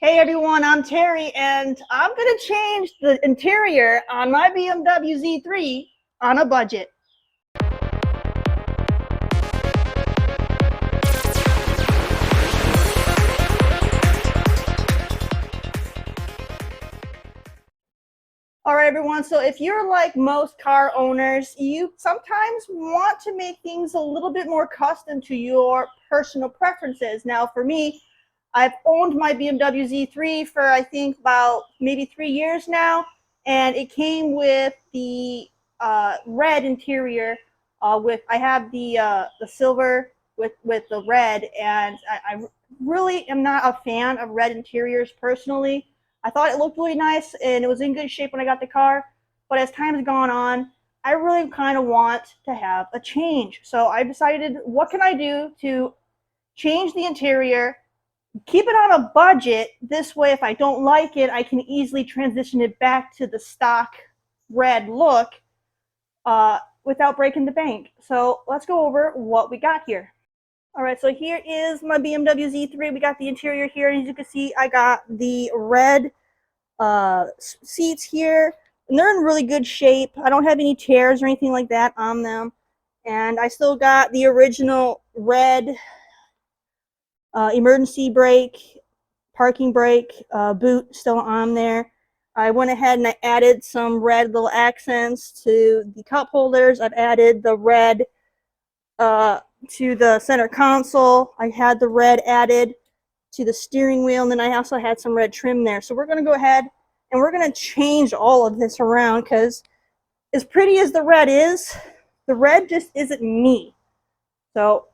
Hey everyone, I'm Terry, and I'm going to change the interior on my BMW Z3 on a budget. All right, everyone, so if you're like most car owners, you sometimes want to make things a little bit more custom to your personal preferences. Now, for me, I've owned my BMW Z3 for I think about maybe 3 years now, and it came with the red interior. I have the silver with the red, and I really am not a fan of red interiors personally. I thought it looked really nice and it was in good shape when I got the car, but as time has gone on, I really kind of want to have a change. So I decided, what can I do to change the interior, keep it on a budget. This way, if I don't like it, I can easily transition it back to the stock red look without breaking the bank. So let's go over what we got here. All right, so here is my BMW Z3. We got the interior here, and as you can see, I got the red seats here, and they're in really good shape. I don't have any tears or anything like that on them, and I still got the original red emergency brake, parking brake, boot still on there. I went ahead and I added some red little accents to the cup holders. I've added the red to the center console. I had the red added to the steering wheel, and then I also had some red trim there. So we're going to go ahead and we're going to change all of this around, because as pretty as the red is, the red just isn't me. So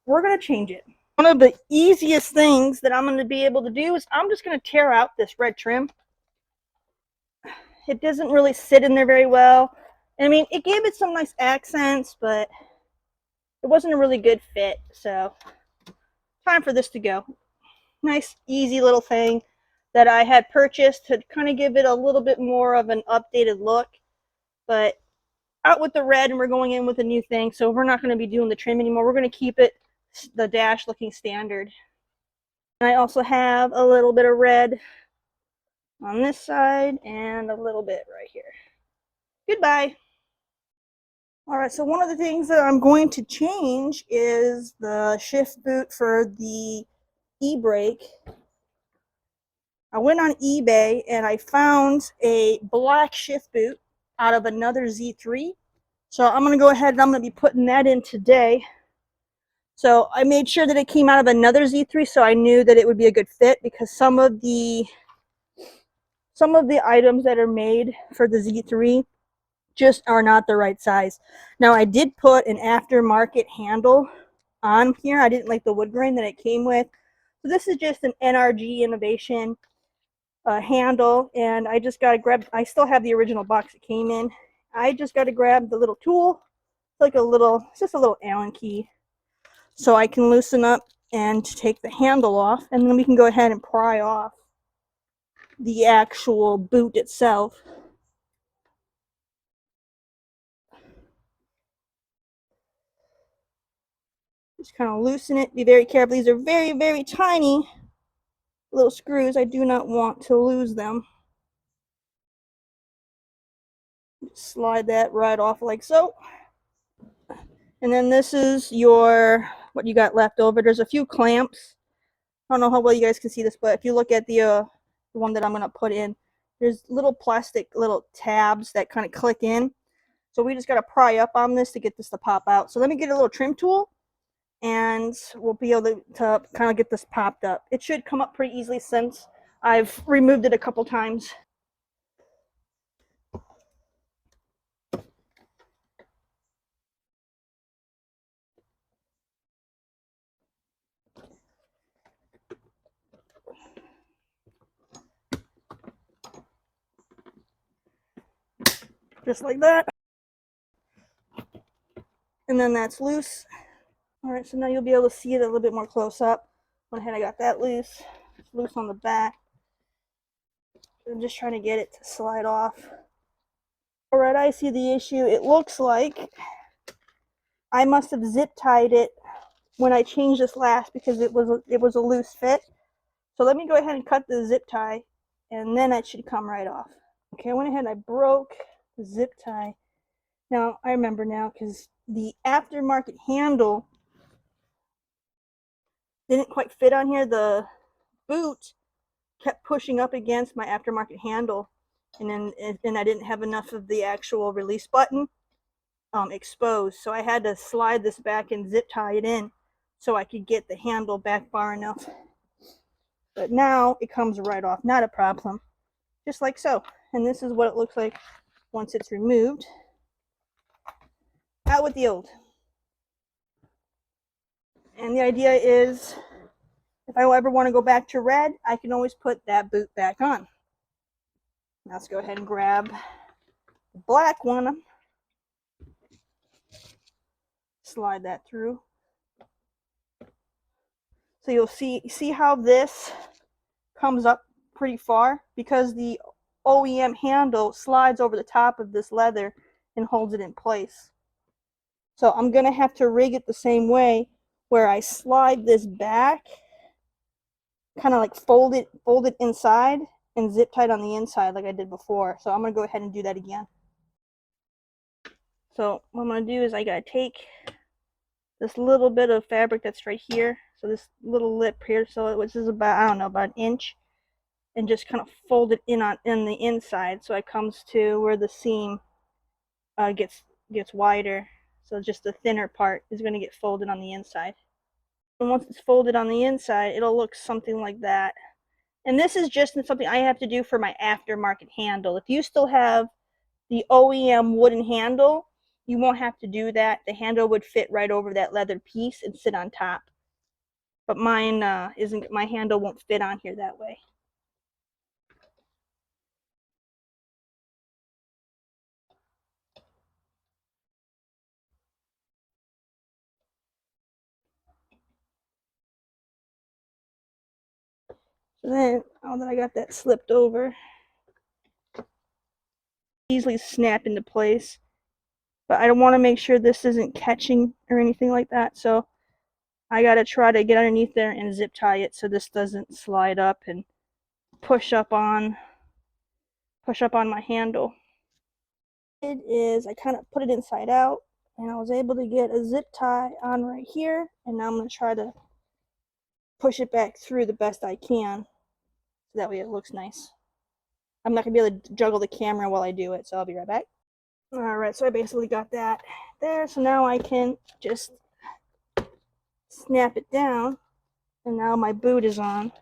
we're going to change it. One of the easiest things that I'm going to be able to do is I'm just going to tear out this red trim. It doesn't really sit in there very well. I mean, it gave it some nice accents, but it wasn't a really good fit. So time for this to go. Nice, easy little thing that I had purchased to kind of give it a little bit more of an updated look. But out with the red, and we're going in with a new thing. So we're not going to be doing the trim anymore. We're going to keep it the dash looking standard. And I also have a little bit of red on this side and a little bit right here. Goodbye. All right, so one of the things that I'm going to change is the shift boot for the e-brake. I went on eBay and I found a black shift boot out of another Z3. So I'm going to go ahead and I'm going to be putting that in today. So I made sure that it came out of another Z3, so I knew that it would be a good fit, because some of the items that are made for the Z3 just are not the right size. Now, I did put an aftermarket handle on here. I didn't like the wood grain that it came with. So this is just an NRG Innovation handle, and I just got to grab, I still have the original box it came in. I just got to grab the little tool, like it's just a little Allen key, so I can loosen up and take the handle off, and then we can go ahead and pry off the actual boot itself. Just kind of loosen it. Be very careful. These are very, very tiny little screws. I do not want to lose them. Just slide that right off like so. And then this is what you got left over. There's a few clamps. I don't know how well you guys can see this, but if you look at the one that I'm going to put in, there's little plastic little tabs that kind of click in. So we just got to pry up on this to get this to pop out. So let me get a little trim tool, and we'll be able to kind of get this popped up. It should come up pretty easily since I've removed it a couple times. Just like that. And then that's loose. All right, so now you'll be able to see it a little bit more close up. Went ahead, I got that loose. It's loose on the back. I'm just trying to get it to slide off. All right, I see the issue. It looks like I must have zip tied it when I changed this last, because it was a loose fit. So let me go ahead and cut the zip tie, and then that should come right off. Okay, I went ahead and I broke the zip tie. Now, I remember now because the aftermarket handle didn't quite fit on here. The boot kept pushing up against my aftermarket handle, and I didn't have enough of the actual release button exposed. So I had to slide this back and zip tie it in so I could get the handle back far enough. But now it comes right off, not a problem. Just like so. And this is what it looks like once it's removed. Out with the old. And the idea is, if I ever want to go back to red, I can always put that boot back on. Now let's go ahead and grab the black one. Slide that through. So you'll see how this comes up pretty far, because the OEM handle slides over the top of this leather and holds it in place. So I'm going to have to rig it the same way, where I slide this back, kind of like fold it inside and zip tight on the inside like I did before. So I'm going to go ahead and do that again. So what I'm going to do is I got to take this little bit of fabric that's right here, so this little lip here, so which is about, I don't know, about an inch, and just kind of fold it in the inside, so it comes to where the seam gets wider. So just the thinner part is going to get folded on the inside. And once it's folded on the inside, it'll look something like that. And this is just something I have to do for my aftermarket handle. If you still have the OEM wooden handle, you won't have to do that. The handle would fit right over that leather piece and sit on top. But mine isn't. My handle won't fit on here that way. So then, now that I got that slipped over, easily snap into place. But I want to make sure this isn't catching or anything like that. So I got to try to get underneath there and zip tie it so this doesn't slide up and push up on my handle. It is, I kind of put it inside out, and I was able to get a zip tie on right here, and now I'm going to try to push it back through the best I can, so that way it looks nice. I'm not going to be able to juggle the camera while I do it, so I'll be right back. Alright, so I basically got that there, so now I can just snap it down, and now my boot is on.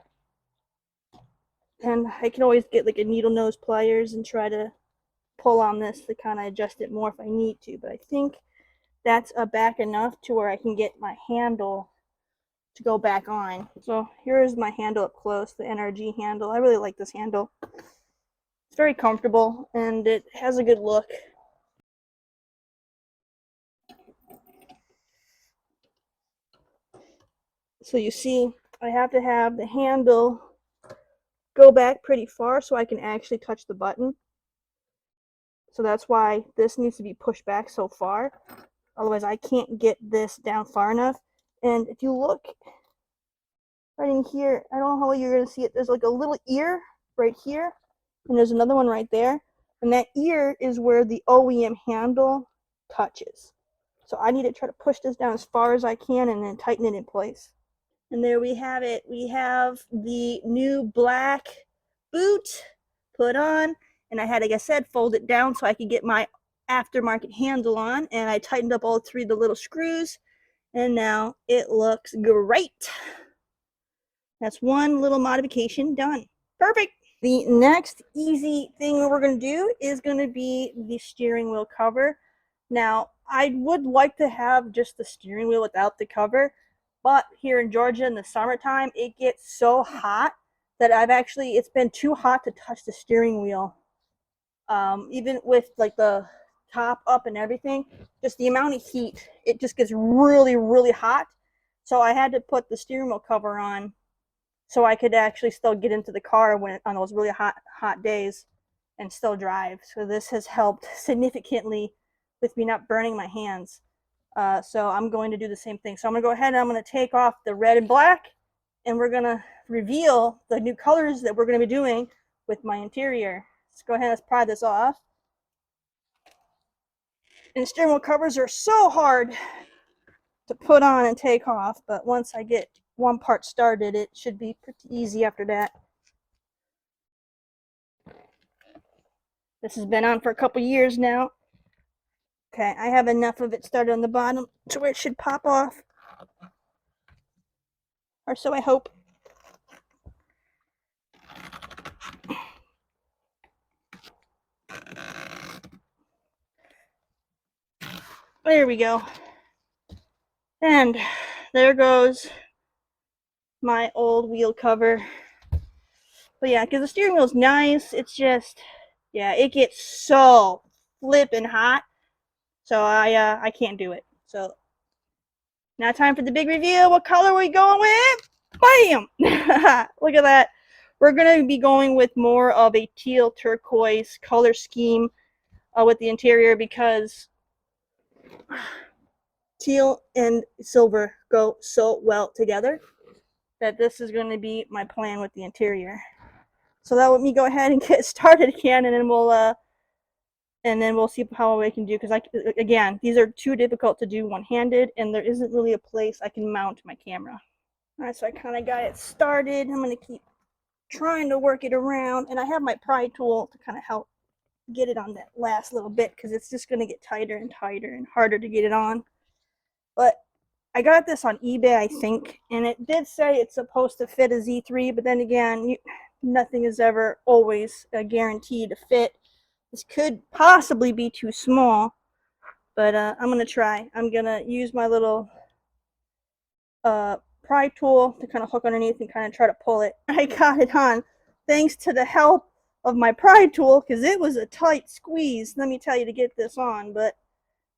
And I can always get like a needle nose pliers and try to pull on this to kind of adjust it more if I need to, but I think that's back enough to where I can get my handle to go back on. So here's my handle up close, the NRG handle. I really like this handle. It's very comfortable and it has a good look. So you see, I have to have the handle go back pretty far so I can actually touch the button. So that's why this needs to be pushed back so far. Otherwise, I can't get this down far enough. And if you look right in here, I don't know how you're going to see it. There's like a little ear right here, and there's another one right there. And that ear is where the OEM handle touches. So I need to try to push this down as far as I can and then tighten it in place. And there we have it. We have the new black boot put on. And I had, like I said, fold it down so I could get my aftermarket handle on. And I tightened up all three of the little screws. And now it looks great. That's one little modification done. Perfect. The next easy thing we're going to do is going to be the steering wheel cover. Now, I would like to have just the steering wheel without the cover, but here in Georgia in the summertime, it gets so hot that it's been too hot to touch the steering wheel. Even with like the top up and everything, just the amount of heat, it just gets really, really hot. So I had to put the steering wheel cover on so I could actually still get into the car on those really hot days and still drive. So this has helped significantly with me not burning my hands. So I'm going to do the same thing. So I'm going to go ahead and I'm going to take off the red and black, and we're going to reveal the new colors that we're going to be doing with my interior. Let's go ahead and pry this off. And steering wheel covers are so hard to put on and take off, but once I get one part started, it should be pretty easy after that. This has been on for a couple years now. Okay, I have enough of it started on the bottom to where it should pop off. Or so I hope. There we go. And there goes my old wheel cover. But yeah, because the steering wheel is nice, it's just, yeah, it gets so flipping hot. So I can't do it. So now time for the big reveal. What color are we going with? Bam! Look at that. We're going to be going with more of a teal turquoise color scheme with the interior, because teal and silver go so well together that this is going to be my plan with the interior. So that let me go ahead and get started again, and then we'll see how we can do, because again, these are too difficult to do one-handed, and there isn't really a place I can mount my camera. All right, so I kind of got it started. I'm going to keep trying to work it around, and I have my pry tool to kind of help get it on that last little bit, because it's just going to get tighter and tighter and harder to get it on. But I got this on eBay, I think, and it did say it's supposed to fit a Z3, but then again, nothing is ever always guaranteed to fit. This could possibly be too small, but I'm going to try. I'm going to use my little pry tool to kind of hook underneath and kind of try to pull it. I got it on thanks to the help of my pry tool, because it was a tight squeeze, let me tell you, to get this on, but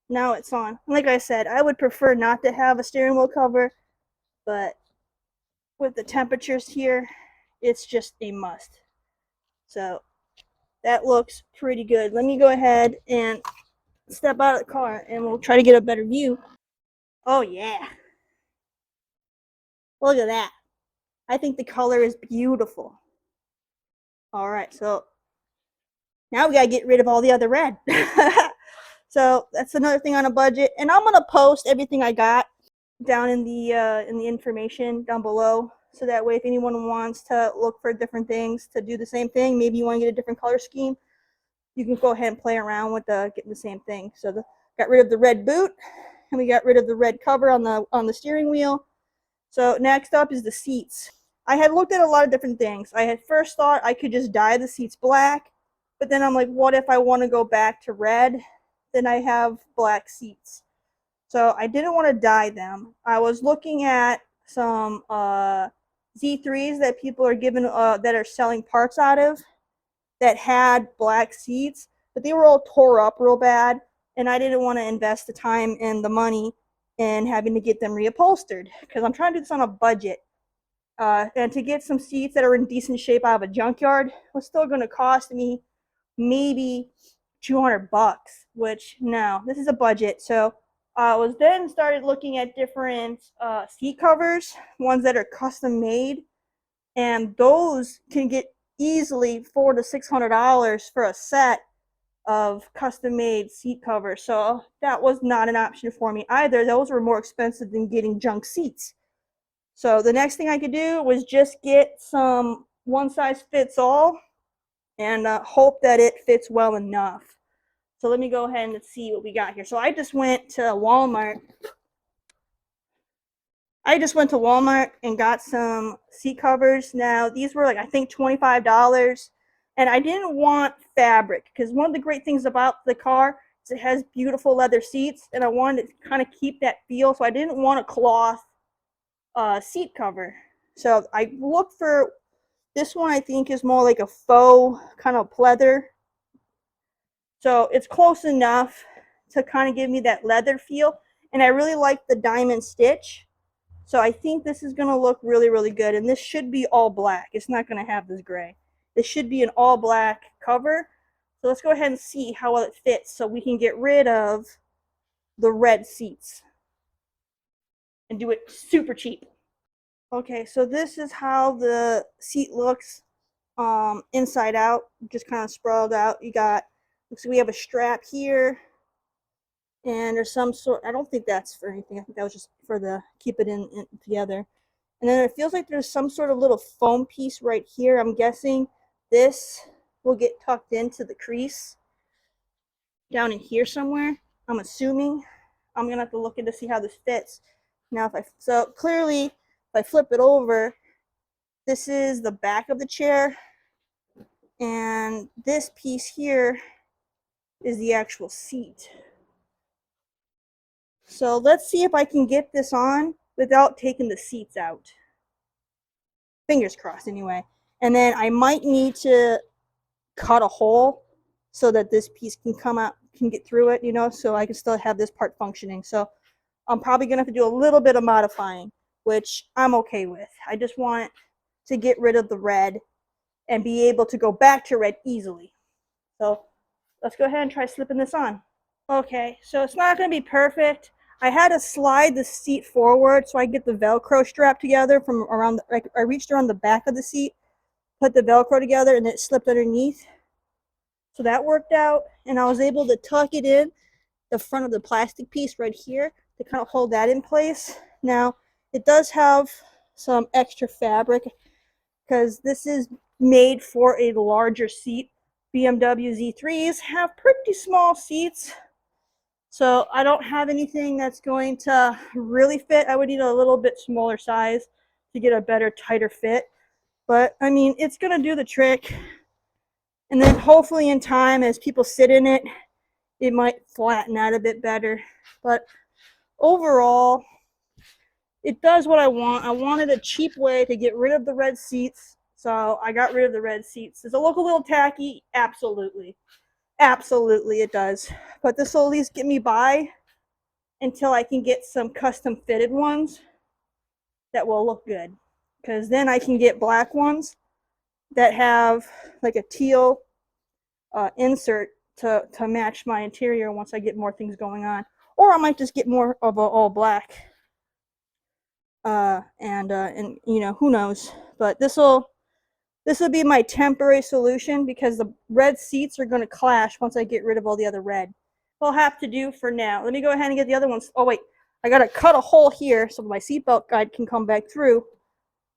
now it's on. Like I said, I would prefer not to have a steering wheel cover, but with the temperatures here, it's just a must. So that looks pretty good. Let me go ahead and step out of the car and we'll try to get a better view. Oh yeah. Look at that. I think the color is beautiful. All right, so now we gotta get rid of all the other red. So that's another thing on a budget, and I'm gonna post everything I got down in the information down below, so that way if anyone wants to look for different things to do the same thing, maybe you want to get a different color scheme, you can go ahead and play around with getting the same thing. So got rid of the red boot, and we got rid of the red cover on the steering wheel. So next up is the seats. I had looked at a lot of different things. I had first thought I could just dye the seats black, but then I'm like, what if I want to go back to red? Then I have black seats. So I didn't want to dye them. I was looking at some Z3s that people are giving, that are selling parts out of, that had black seats, but they were all tore up real bad, and I didn't want to invest the time and the money in having to get them reupholstered, because I'm trying to do this on a budget. And to get some seats that are in decent shape out of a junkyard was still going to cost me maybe $200, which no, this is a budget. So I was then started looking at different seat covers, ones that are custom made, and those can get easily $400 to $600 for a set of custom made seat covers. So that was not an option for me either. Those were more expensive than getting junk seats. So the next thing I could do was just get some one size fits all and hope that it fits well enough. So let me go ahead and see what we got here. So I just went to Walmart. And got some seat covers. Now these were like, I think, $25. And I didn't want fabric, because one of the great things about the car is it has beautiful leather seats, and I wanted to kind of keep that feel. So I didn't want a cloth seat cover. So I looked for this one. I think is more like a faux kind of pleather. So it's close enough to kind of give me that leather feel. And I really like the diamond stitch. So I think this is going to look really, really good. And this should be all black. It's not going to have this gray. This should be an all black cover. So let's go ahead and see how well it fits, so we can get rid of the red seats and do it super cheap. Okay, so this is how the seat looks inside out, just kind of sprawled out. You got, looks like we have a strap here, and there's some sort, I don't think that's for anything. I think that was just for the keep it in together. And then it feels like there's some sort of little foam piece right here. I'm guessing this will get tucked into the crease down in here somewhere. I'm assuming. I'm gonna have to look in to see how this fits. Now if I, so clearly if I flip it over, this is the back of the chair, and this piece here is the actual seat. So let's see if I can get this on without taking the seats out. Fingers crossed anyway. And then I might need to cut a hole so that this piece can come out, can get through it, you know, so I can still have this part functioning. So I'm probably gonna have to do a little bit of modifying, which I'm okay with. I just want to get rid of the red and be able to go back to red easily. So let's go ahead and try slipping this on. Okay, so it's not going to be perfect. I had to slide the seat forward so I get the Velcro strap together from around, like I reached around the back of the seat, put the Velcro together, and it slipped underneath. So that worked out, and I was able to tuck it in the front of the plastic piece right here to kind of hold that in place. Now, it does have some extra fabric because this is made for a larger seat. BMW Z3s have pretty small seats, so I don't have anything that's going to really fit. I would need a little bit smaller size to get a better, tighter fit. But I mean, it's going to do the trick. And then hopefully in time, as people sit in it, it might flatten out a bit better. But overall, it does what I want. I wanted a cheap way to get rid of the red seats. So I got rid of the red seats. Does it look a little tacky? Absolutely. Absolutely it does. But this will at least get me by until I can get some custom fitted ones that will look good. Because then I can get black ones that have like a teal insert to match my interior once I get more things going on. Or I might just get more of a all black. And you know, who knows. But this will be my temporary solution because the red seats are going to clash once I get rid of all the other red. I'll have to do for now. Let me go ahead and get the other ones. Oh wait, I gotta cut a hole here so my seatbelt guide can come back through,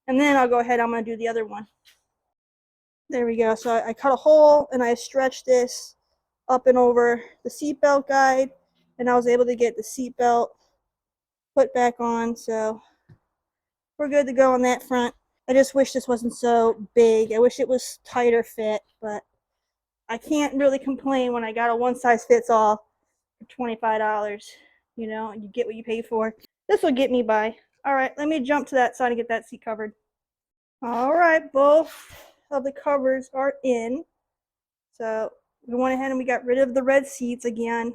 and then I'll go ahead. I'm gonna do the other one. There we go. So I cut a hole and I stretched this up and over the seatbelt guide, and I was able to get the seatbelt put back on. So we're good to go on that front. I just wish this wasn't so big. I wish it was tighter fit, but I can't really complain when I got a one size fits all for $25. You know, you get what you pay for. This will get me by. All right, let me jump to that side and get that seat covered. All right, both of the covers are in. So we went ahead and we got rid of the red seats again.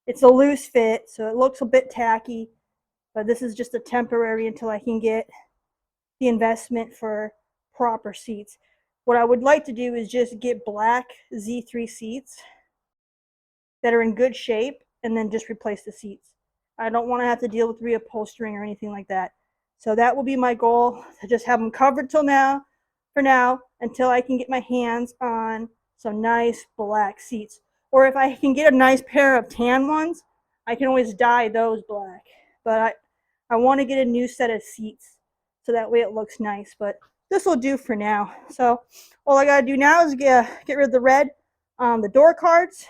It's a loose fit, so it looks a bit tacky, but this is just a temporary until I can get the investment for proper seats. What I would like to do is just get black Z3 seats that are in good shape and then just replace the seats. I don't want to have to deal with reupholstering or anything like that. So that will be my goal, to just have them covered till now, for now, until I can get my hands on some nice black seats. Or if I can get a nice pair of tan ones, I can always dye those black. But I want to get a new set of seats so that way it looks nice. But this will do for now. So all I got to do now is get rid of the red on the door cards,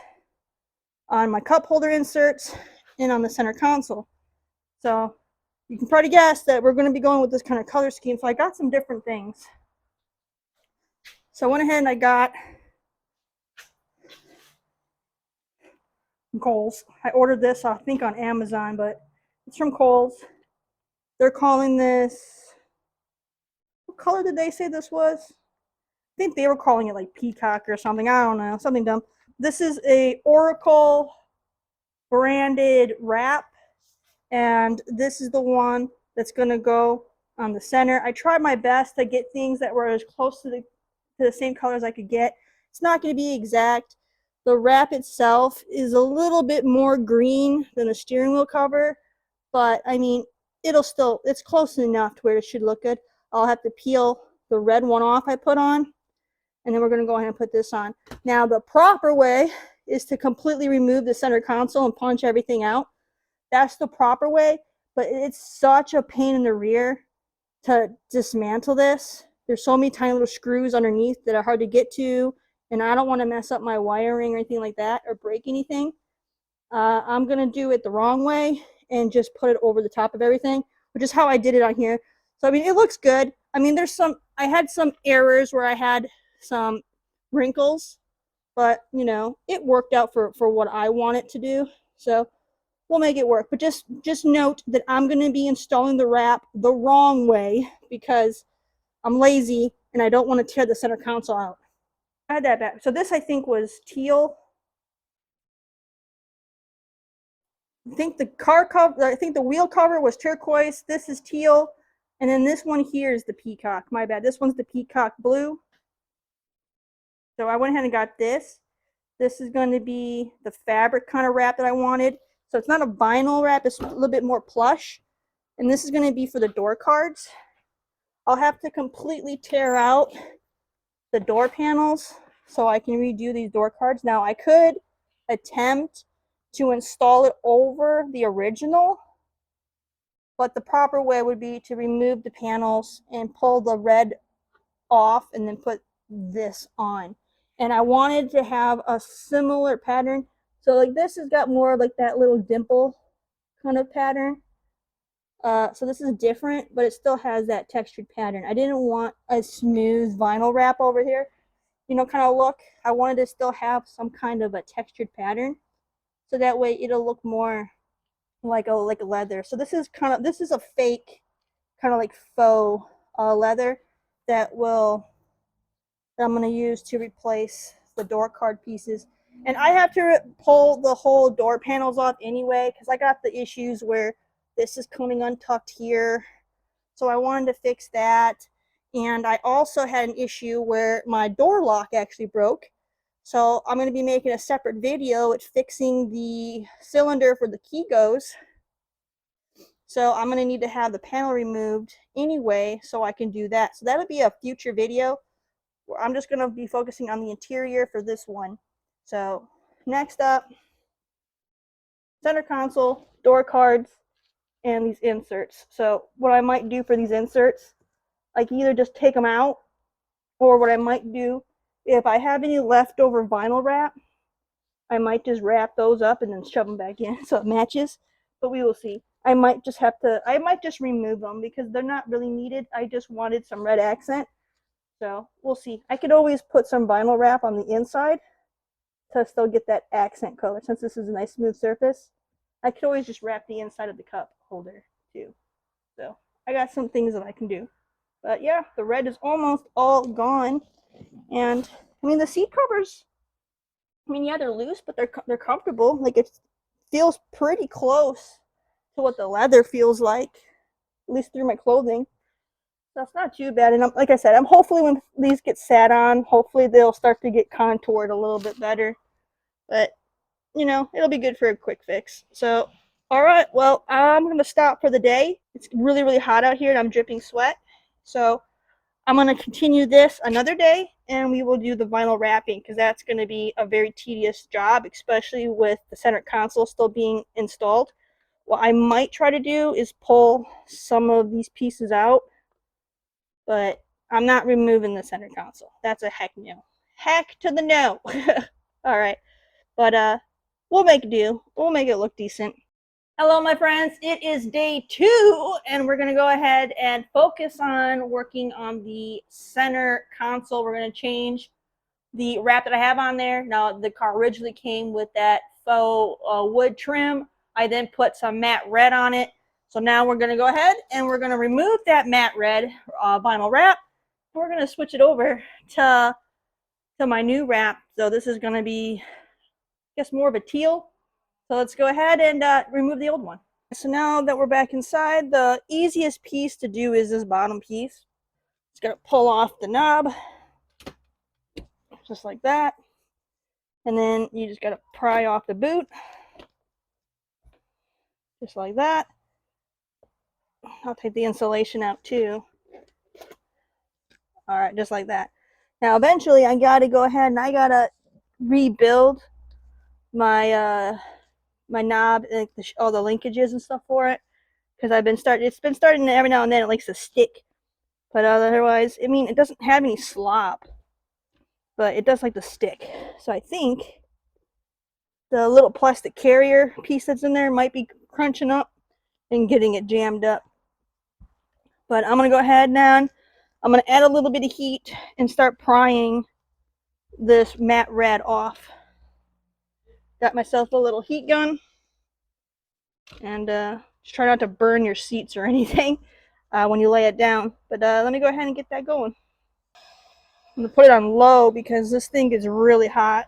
on my cup holder inserts, and on the center console. So you can probably guess that we're going to be going with this kind of color scheme. So I got some different things. So I went ahead and I got Kohl's. I ordered this, I think, on Amazon, but it's from Kohl's. They're calling this, what color did they say this was? I think they were calling it like peacock or something. I don't know, something dumb. This is a Orcacal branded wrap, and this is the one that's going to go on the center. I tried my best to get things that were as close to the same color as I could get. It's not going to be exact. The wrap itself is a little bit more green than the steering wheel cover, but I mean, it's close enough to where it should look good. I'll have to peel the red one off I put on, and then we're going to go ahead and put this on. Now, the proper way is to completely remove the center console and punch everything out. That's the proper way, but it's such a pain in the rear to dismantle this. There's so many tiny little screws underneath that are hard to get to, and I don't want to mess up my wiring or anything like that or break anything. I'm going to do it the wrong way and just put it over the top of everything, which is how I did it on here. So, I mean, it looks good. I mean, I had some errors where I had some wrinkles, but, you know, it worked out for what I want it to do. So we'll make it work. But just note that I'm going to be installing the wrap the wrong way because I'm lazy and I don't want to tear the center console out. I had that back. So this, I think, was teal. I think the wheel cover was turquoise. This is teal. And then this one here is the peacock. My bad. This one's the peacock blue. So I went ahead and got this. This is going to be the fabric kind of wrap that I wanted. So it's not a vinyl wrap. It's a little bit more plush. And this is going to be for the door cards. I'll have to completely tear out the door panels so I can redo these door cards. Now, I could attempt to install it over the original, but the proper way would be to remove the panels and pull the red off and then put this on. And I wanted to have a similar pattern. So like this has got more like that little dimple kind of pattern. So this is different, but it still has that textured pattern. I didn't want a smooth vinyl wrap over here, you know, kind of look. I wanted to still have some kind of a textured pattern, so that way it'll look more like a leather. So this is a fake kind of like faux leather that I'm going to use to replace the door card pieces. And I have to pull the whole door panels off anyway because I got the issues where this is coming untucked here. So I wanted to fix that. And I also had an issue where my door lock actually broke. So I'm going to be making a separate video at fixing the cylinder for the key goes. So I'm going to need to have the panel removed anyway so I can do that. So that'll be a future video. I'm just going to be focusing on the interior for this one. So next up, center console, door cards, and these inserts. So what I might do for these inserts, I can either just take them out, or what I might do, if I have any leftover vinyl wrap, I might just wrap those up and then shove them back in so it matches. But we will see. I might just remove them because they're not really needed. I just wanted some red accent. So we'll see. I could always put some vinyl wrap on the inside to still get that accent color. Since this is a nice smooth surface, I could always just wrap the inside of the cup holder too. So I got some things that I can do. But yeah, the red is almost all gone. And I mean, the seat covers, I mean, yeah, they're loose, but they're comfortable. Like it feels pretty close to what the leather feels like, at least through my clothing. That's not too bad. And like I said, I'm hopefully when these get sat on, hopefully they'll start to get contoured a little bit better. But, you know, it'll be good for a quick fix. So, all right, well, I'm going to stop for the day. It's really, really hot out here and I'm dripping sweat. So I'm going to continue this another day and we will do the vinyl wrapping because that's going to be a very tedious job, especially with the center console still being installed. What I might try to do is pull some of these pieces out, but I'm not removing the center console. That's a heck no. Heck to the no. All right. But we'll make do. We'll make it look decent. Hello, my friends. It is day 2, and we're going to go ahead and focus on working on the center console. We're going to change the wrap that I have on there. Now, the car originally came with that faux wood trim. I then put some matte red on it. So now we're going to go ahead and we're going to remove that matte red vinyl wrap. And we're going to switch it over to my new wrap. So this is going to be, I guess, more of a teal. So let's go ahead and remove the old one. So now that we're back inside, the easiest piece to do is this bottom piece. Just got to pull off the knob, just like that. And then you just got to pry off the boot, just like that. I'll take the insulation out too. All right, just like that. Now eventually I gotta go ahead and I gotta rebuild my my knob and all the linkages and stuff for it, because it's been starting every now and then it likes to stick, but otherwise, I mean, it doesn't have any slop, but it does like to stick. So I think the little plastic carrier piece that's in there might be crunching up and getting it jammed up. But I'm gonna go ahead now, I'm gonna add a little bit of heat and start prying this matte red off. Got myself a little heat gun, and just try not to burn your seats or anything when you lay it down. But let me go ahead and get that going. I'm gonna put it on low because this thing is really hot.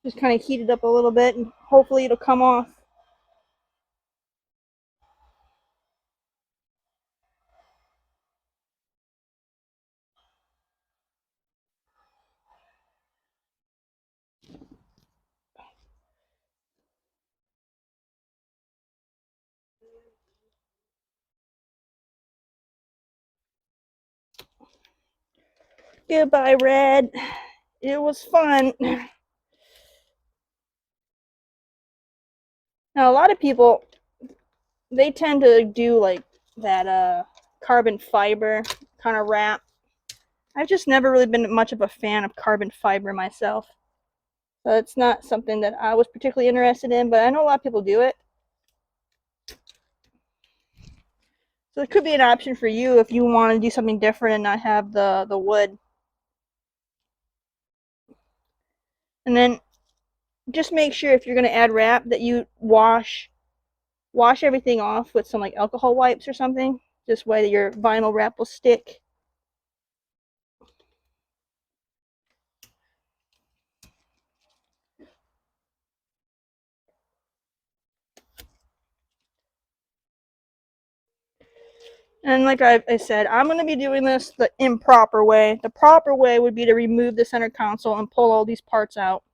Just kind of heat it up a little bit and hopefully it'll come off. Goodbye, red. It was fun. Now, a lot of people, they tend to do like that carbon fiber kind of wrap. I've just never really been much of a fan of carbon fiber myself. So it's not something that I was particularly interested in, but I know a lot of people do it. So it could be an option for you if you want to do something different and not have the wood. And then just make sure if you're going to add wrap that you wash everything off with some like alcohol wipes or something. This way your vinyl wrap will stick. And like I said, I'm going to be doing this the improper way. The proper way would be to remove the center console and pull all these parts out.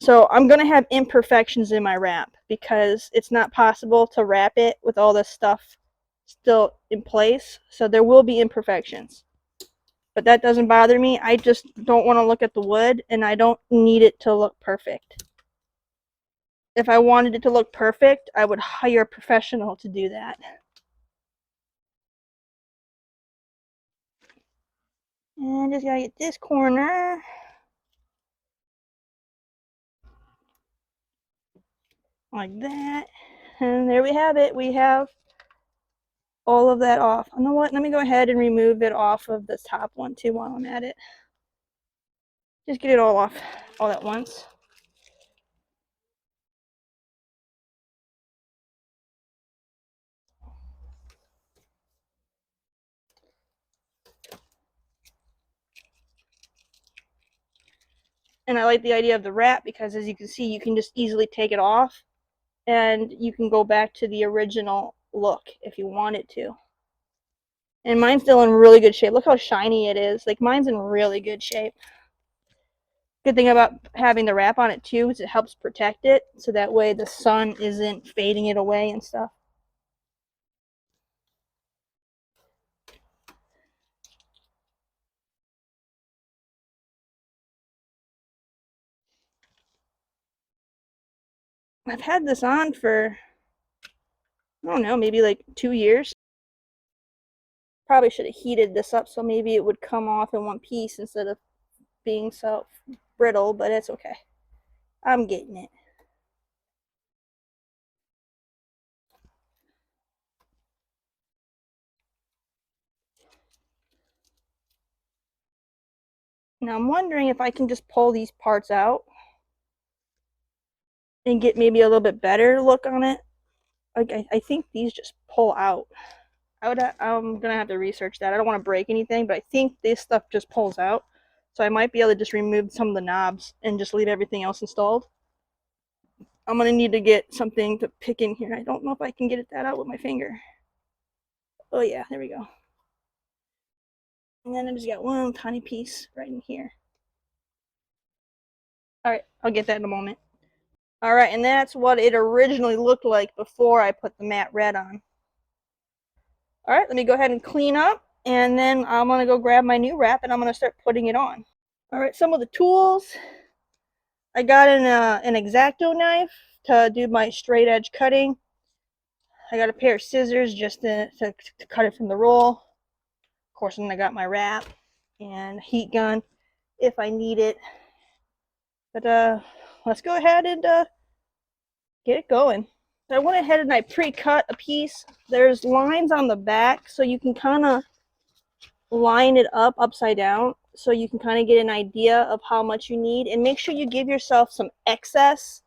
So I'm going to have imperfections in my wrap because it's not possible to wrap it with all this stuff still in place. So there will be imperfections. But that doesn't bother me. I just don't want to look at the wood, and I don't need it to look perfect. If I wanted it to look perfect, I would hire a professional to do that. And just gotta get this corner. Like that. And there we have it. We have all of that off. You know what? Let me go ahead and remove it off of this top one too while I'm at it. Just get it all off all at once. And I like the idea of the wrap because, as you can see, you can just easily take it off and you can go back to the original look if you wanted to. And mine's still in really good shape. Look how shiny it is. Like, mine's in really good shape. Good thing about having the wrap on it too is it helps protect it, so that way the sun isn't fading it away and stuff. I've had this on for, I don't know, maybe like 2 years. Probably should have heated this up so maybe it would come off in one piece instead of being so brittle, but it's okay. I'm getting it. Now I'm wondering if I can just pull these parts out and get maybe a little bit better look on it. Like, I think these just pull out. I'm gonna have to research that. I don't want to break anything, but I think this stuff just pulls out. So I might be able to just remove some of the knobs and just leave everything else installed. I'm gonna need to get something to pick in here. I don't know if I can get that out with my finger. Oh yeah, there we go. And then I just got one tiny piece right in here. All right, I'll get that in a moment. All right, and that's what it originally looked like before I put the matte red on. All right, let me go ahead and clean up, and then I'm gonna go grab my new wrap and I'm gonna start putting it on. All right, some of the tools. I got an X-Acto knife to do my straight edge cutting. I got a pair of scissors just to cut it from the roll. Of course, then I got my wrap and heat gun if I need it. But let's go ahead and get it going. So I went ahead and I pre-cut a piece. There's lines on the back, so you can kind of line it up upside down so you can kind of get an idea of how much you need, and make sure you give yourself some excess.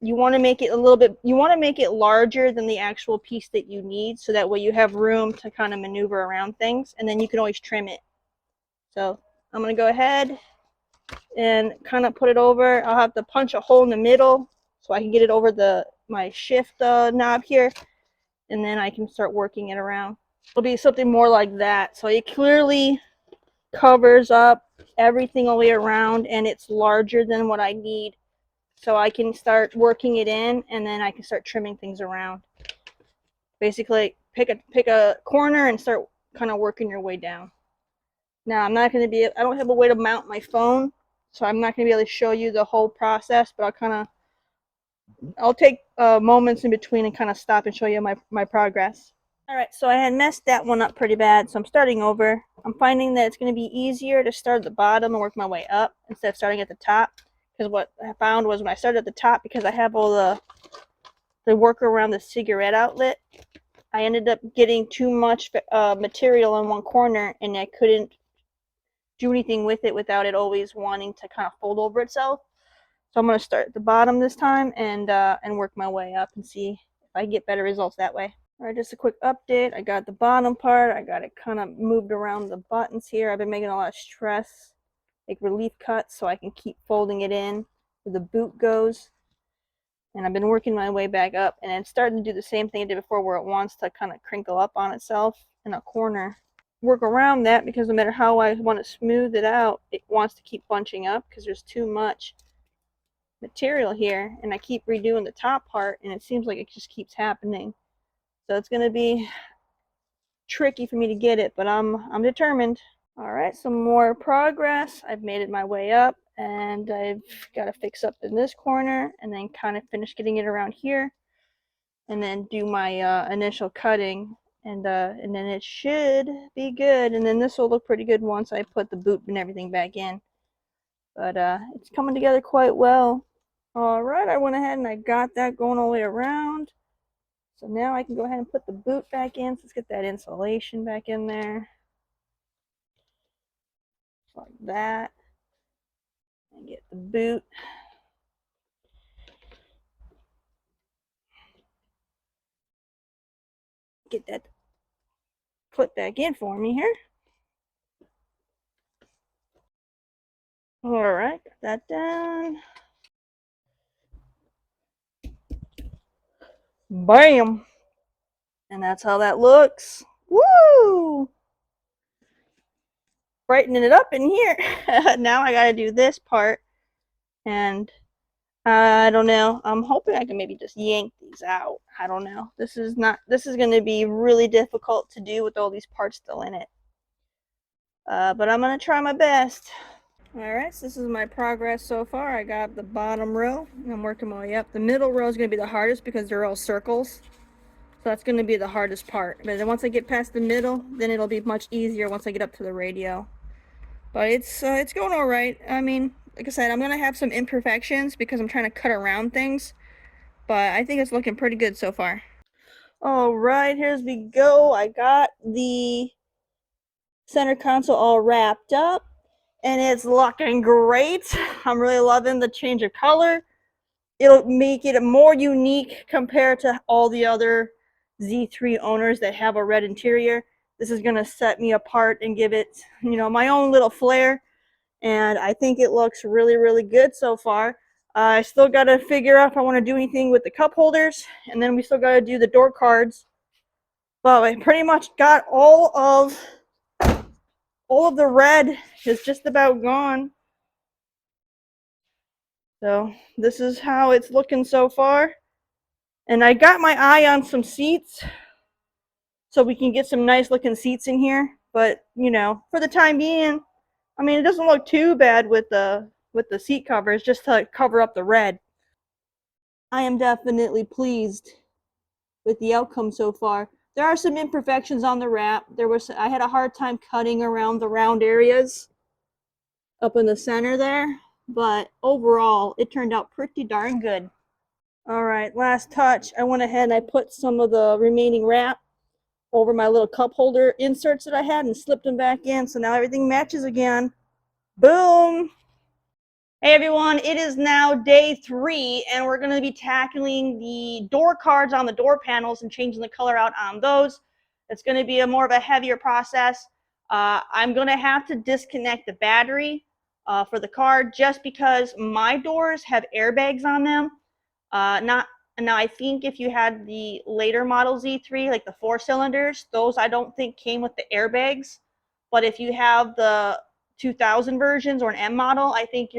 You want to make it a little bit, you want to make it larger than the actual piece that you need, so that way you have room to kind of maneuver around things, and then you can always trim it. So I'm going to go ahead and kind of put it over. I'll have to punch a hole in the middle so I can get it over my shift knob here, and then I can start working it around. It'll be something more like that, so it clearly covers up everything all the way around, and it's larger than what I need, so I can start working it in, and then I can start trimming things around. Basically pick a corner and start kind of working your way down. Now I'm not going to be, I don't have a way to mount my phone, so I'm not going to be able to show you the whole process, but I'll take moments in between and kind of stop and show you my progress. All right, so I had messed that one up pretty bad, so I'm starting over. I'm finding that it's going to be easier to start at the bottom and work my way up instead of starting at the top, because what I found was when I started at the top, because I have all the work around the cigarette outlet, I ended up getting too much material in one corner, and I couldn't do anything with it without it always wanting to kind of fold over itself. So I'm going to start at the bottom this time and work my way up and see if I get better results that way. All right, just a quick update. I got the bottom part. I got it kind of moved around the buttons here. I've been making a lot of stress, like relief cuts, so I can keep folding it in where the boot goes. And I've been working my way back up, and it's starting to do the same thing I did before, where it wants to kind of crinkle up on itself in a corner. Work around that, because no matter how I want to smooth it out, it wants to keep bunching up because there's too much material here, and I keep redoing the top part, and it seems like it just keeps happening. So it's going to be tricky for me to get it, but I'm determined. All right, some more progress. I've made it my way up, and I've got to fix up in this corner and then kind of finish getting it around here, and then do my initial cutting, and then it should be good, and then this will look pretty good once I put the boot and everything back in. But it's coming together quite well. All right, I went ahead and I got that going all the way around. So now I can go ahead and put the boot back in. So let's get that insulation back in there. Like that. And get the boot. Get that clip back in for me here. All right, got that done. Bam! And that's how that looks. Woo! Brightening it up in here. Now I gotta do this part. And I don't know. I'm hoping I can maybe just yank these out. I don't know. This is going to be really difficult to do with all these parts still in it. But I'm going to try my best. Alright, so this is my progress so far. I got the bottom row, and I'm working my way up. The middle row is going to be the hardest because they're all circles. So that's going to be the hardest part. But then once I get past the middle, then it'll be much easier once I get up to the radio. But it's going alright. I mean, like I said, I'm going to have some imperfections because I'm trying to cut around things. But I think it's looking pretty good so far. All right, here's we go. I got the center console all wrapped up, and it's looking great. I'm really loving the change of color. It'll make it more unique compared to all the other Z3 owners that have a red interior. This is going to set me apart and give it, my own little flair. And I think it looks really, really good so far. I still got to figure out if I want to do anything with the cup holders, and then we still got to do the door cards. But I pretty much got all of the red is just about gone. So this is how it's looking so far. And I got my eye on some seats so we can get some nice looking seats in here. But, you know, for the time being, I mean, it doesn't look too bad with the seat covers, just to cover up the red. I am definitely pleased with the outcome so far. There are some imperfections on the wrap. I had a hard time cutting around the round areas up in the center there, but overall it turned out pretty darn good. All right, last touch. I went ahead and I put some of the remaining wrap over my little cup holder inserts that I had and slipped them back in, so now everything matches again. Boom! Hey everyone, it is now day 3 and we're going to be tackling the door cards on the door panels and changing the color out on those. It's going to be more of a heavier process. I'm going to have to disconnect the battery for the card just because my doors have airbags on them. Now I think if you had the later model Z3, like the 4 cylinders, those I don't think came with the airbags. But if you have the 2000 versions or an M model, I think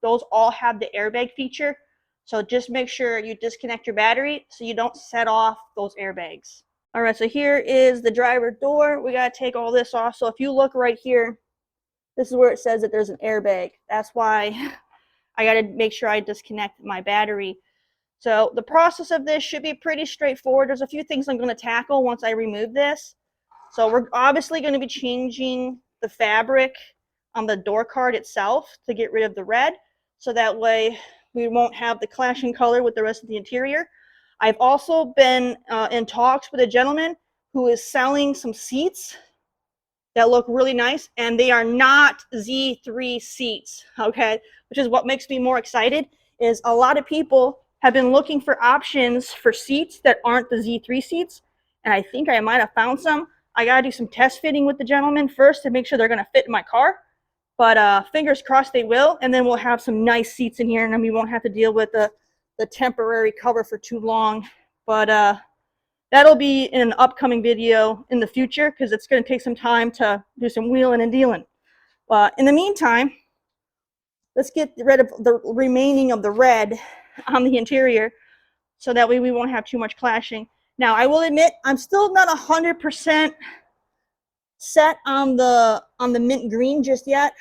those all have the airbag feature. So just make sure you disconnect your battery so you don't set off those airbags. All right, so here is the driver door. We got to take all this off. So if you look right here, this is where it says that there's an airbag. That's why I got to make sure I disconnect my battery. So the process of this should be pretty straightforward. There's a few things I'm going to tackle once I remove this. So we're obviously going to be changing the fabric on the door card itself to get rid of the red, so that way we won't have the clashing color with the rest of the interior. I've also been in talks with a gentleman who is selling some seats that look really nice, and they are not Z3 seats, okay? Which is what makes me more excited, is a lot of people have been looking for options for seats that aren't the Z3 seats, and I think I might have found some. I gotta do some test fitting with the gentleman first to make sure they're gonna fit in my car, but fingers crossed they will, and then we'll have some nice seats in here, and then we won't have to deal with the temporary cover for too long. But that'll be in an upcoming video in the future because it's going to take some time to do some wheeling and dealing. In the meantime, let's get rid of the remaining of the red on the interior so that way we won't have too much clashing. Now, I will admit, I'm still not 100% set on the mint green just yet.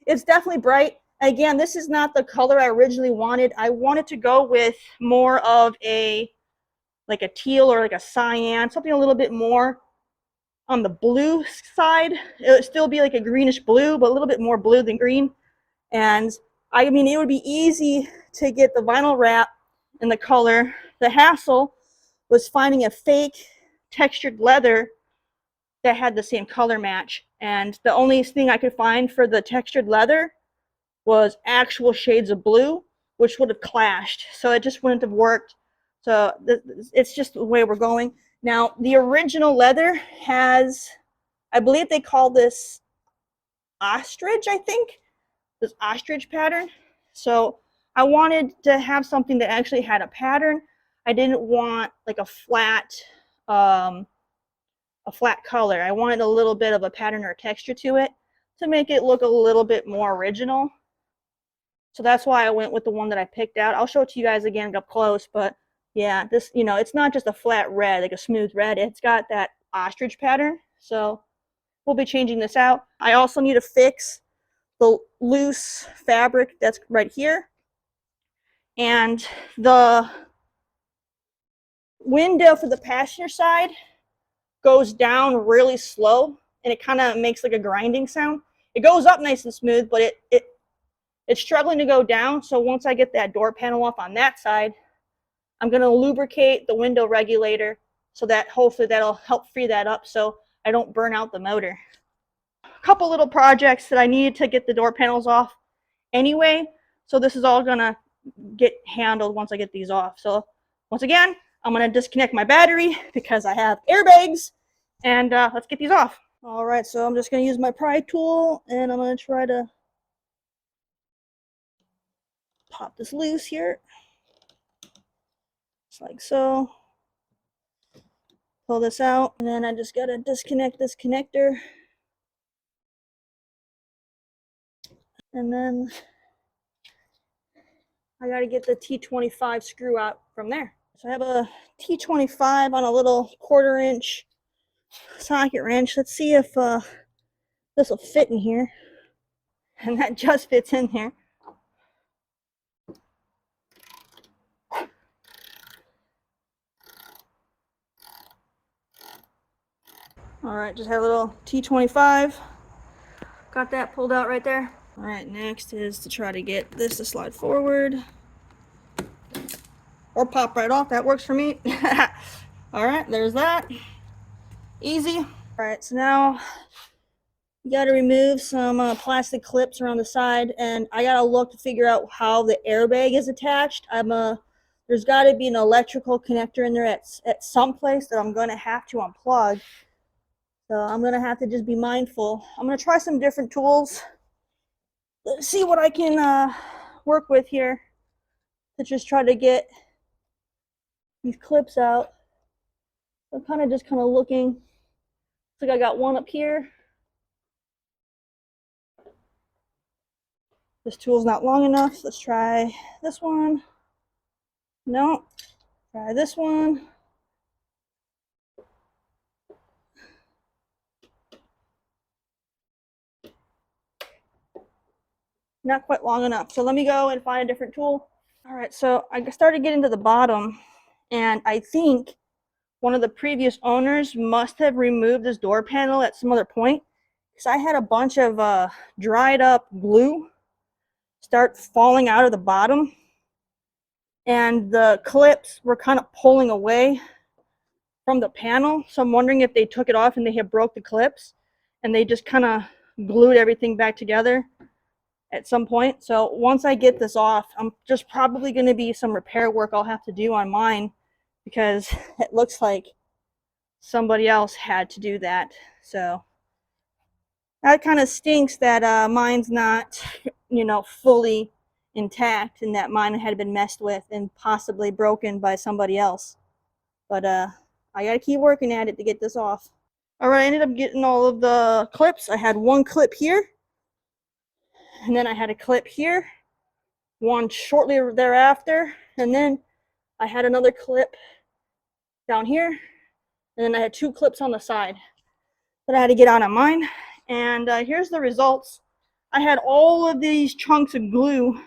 It's definitely bright. Again, this is not the color I originally wanted. I wanted to go with more of like a teal or like a cyan, something a little bit more on the blue side. It would still be like a greenish blue, but a little bit more blue than green. And I mean, it would be easy to get the vinyl wrap in the color. The hassle was finding a fake textured leather that had the same color match. And the only thing I could find for the textured leather was actual shades of blue, which would have clashed. So it just wouldn't have worked. So it's just the way we're going. Now, the original leather has, I believe they call this ostrich, I think, this ostrich pattern. So I wanted to have something that actually had a pattern. I didn't want like a flat color. I wanted a little bit of a pattern or texture to it to make it look a little bit more original. So that's why I went with the one that I picked out. I'll show it to you guys again up close, but yeah, this, you know, it's not just a flat red, like a smooth red. It's got that ostrich pattern. So we'll be changing this out. I also need to fix the loose fabric that's right here. And the window for the passenger side goes down really slow, and it kind of makes like a grinding sound. It goes up nice and smooth, but it's struggling to go down. So once I get that door panel off on that side, I'm going to lubricate the window regulator so that hopefully that'll help free that up so I don't burn out the motor. A couple little projects that I needed to get the door panels off anyway, so this is all going to get handled once I get these off. So once again, I'm going to disconnect my battery because I have airbags, and let's get these off. All right, so I'm just going to use my pry tool, and I'm going to try to pop this loose here, just like so. Pull this out, and then I just got to disconnect this connector, and then I got to get the T25 screw out from there. So I have a T25 on a little 1/4 inch socket wrench. Let's see if this will fit in here. And that just fits in there. All right, just had a little T25. Got that pulled out right there. All right, next is to try to get this to slide forward. Or pop right off, that works for me. All right, there's that. Easy. All right, so now you got to remove some plastic clips around the side, and I got to look to figure out how the airbag is attached. There's got to be an electrical connector in there at some place that I'm going to have to unplug. So I'm going to have to just be mindful. I'm going to try some different tools. Let's see what I can work with here to just try to get these clips out. I'm kind of looking. Looks like I got one up here. This tool's not long enough. Let's try this one. No. Try this one. Not quite long enough. So let me go and find a different tool. All right, so I started getting to the bottom, and I think one of the previous owners must have removed this door panel at some other point, because I had a bunch of dried up glue start falling out of the bottom, and the clips were kind of pulling away from the panel. So I'm wondering if they took it off and they had broke the clips, and they just kind of glued everything back together at some point. So once I get this off, I'm just probably going to be some repair work I'll have to do on mine, because it looks like somebody else had to do that. So that kind of stinks that mine's not, fully intact, and that mine had been messed with and possibly broken by somebody else. But I gotta keep working at it to get this off. All right, I ended up getting all of the clips. I had one clip here, and then I had a clip here, one shortly thereafter, and then I had another clip down here, and then I had 2 clips on the side that I had to get out of mine. And here's the results. I had all of these chunks of glue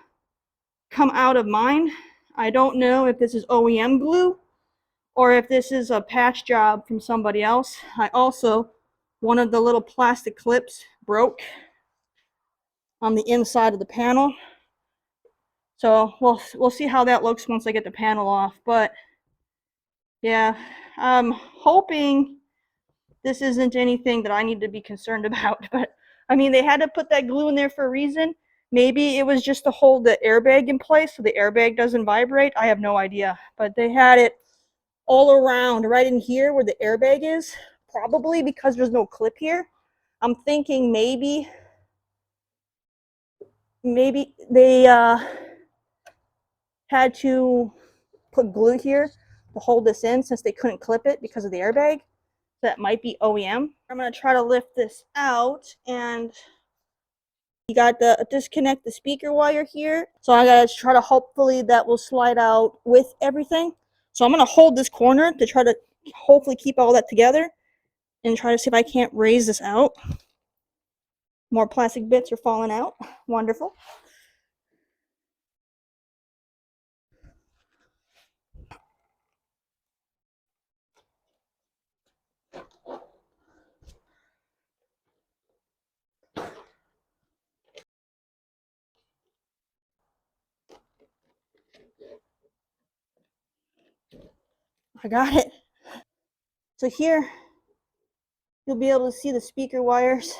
come out of mine. I don't know if this is OEM glue or if this is a patch job from somebody else. One of the little plastic clips broke on the inside of the panel. So we'll see how that looks once I get the panel off. But yeah, I'm hoping this isn't anything that I need to be concerned about. But I mean, they had to put that glue in there for a reason. Maybe it was just to hold the airbag in place so the airbag doesn't vibrate. I have no idea. But they had it all around, right in here where the airbag is, probably because there's no clip here. I'm thinking maybe they had to put glue here to hold this in since they couldn't clip it because of the airbag. So that might be OEM. I'm going to try to lift this out, and you got the disconnect the speaker wire here. So I got to try to, hopefully that will slide out with everything. So I'm going to hold this corner to try to hopefully keep all that together and try to see if I can't raise this out. More plastic bits are falling out. Wonderful. I got it. So here, you'll be able to see the speaker wires.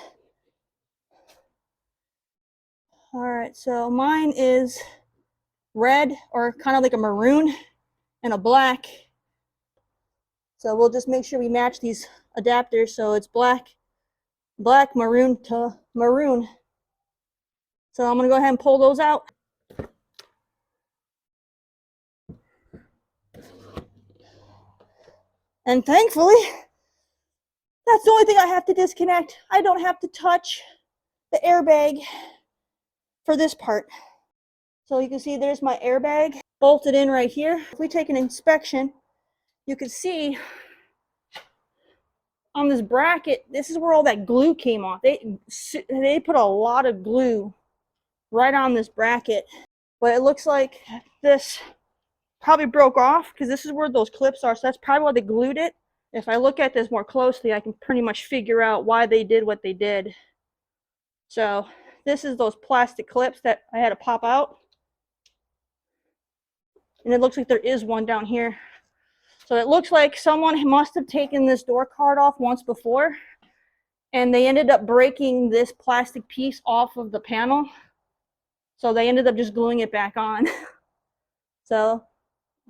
All right, so mine is red, or kind of like a maroon, and a black. So we'll just make sure we match these adapters so it's black, maroon to maroon. So I'm going to go ahead and pull those out. And thankfully, that's the only thing I have to disconnect. I don't have to touch the airbag for this part. So you can see there's my airbag bolted in right here. If we take an inspection, you can see on this bracket, this is where all that glue came off. They put a lot of glue right on this bracket, but it looks like this probably broke off because this is where those clips are, so that's probably why they glued it. If I look at this more closely, I can pretty much figure out why they did what they did. So this is those plastic clips that I had to pop out, and it looks like there is one down here. So it looks like someone must have taken this door card off once before, and they ended up breaking this plastic piece off of the panel. So they ended up just gluing it back on. So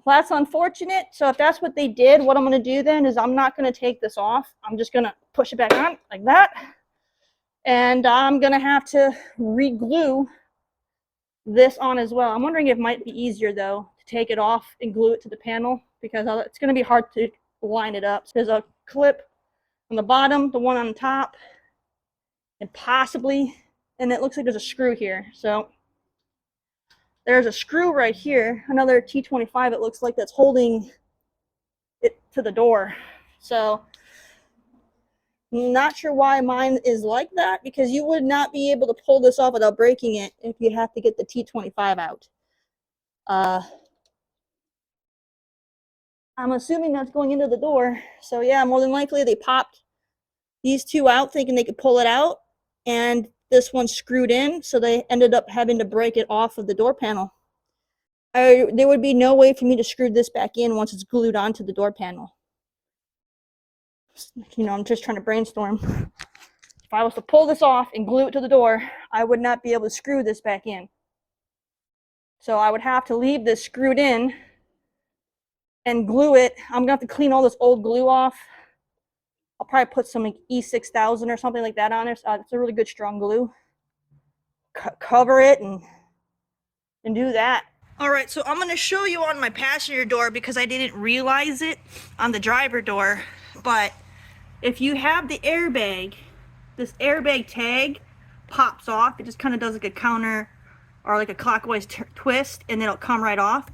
that's unfortunate. So if that's what they did, what I'm going to do then is I'm not going to take this off. I'm just going to push it back on like that. And I'm going to have to re-glue this on as well. I'm wondering if it might be easier though to take it off and glue it to the panel, because it's going to be hard to line it up. So there's a clip on the bottom, the one on the top, and possibly, and it looks like there's a screw here. So there's a screw right here, another T25 it looks like, that's holding it to the door. So not sure why mine is like that, because you would not be able to pull this off without breaking it if you have to get the T25 out. I'm assuming that's going into the door. So yeah, more than likely they popped these two out thinking they could pull it out, and this one's screwed in, so they ended up having to break it off of the door panel. There would be no way for me to screw this back in once it's glued onto the door panel. You know, I'm just trying to brainstorm. If I was to pull this off and glue it to the door, I would not be able to screw this back in. So I would have to leave this screwed in and glue it. I'm gonna have to clean all this old glue off. I'll probably put some like E6000 or something like that on there. It's a really good strong glue. Cover it and do that. All right, so I'm gonna show you on my passenger door because I didn't realize it on the driver door. But if you have the airbag, this airbag tag pops off. It just kind of does like a counter or like a clockwise twist, and then it'll come right off.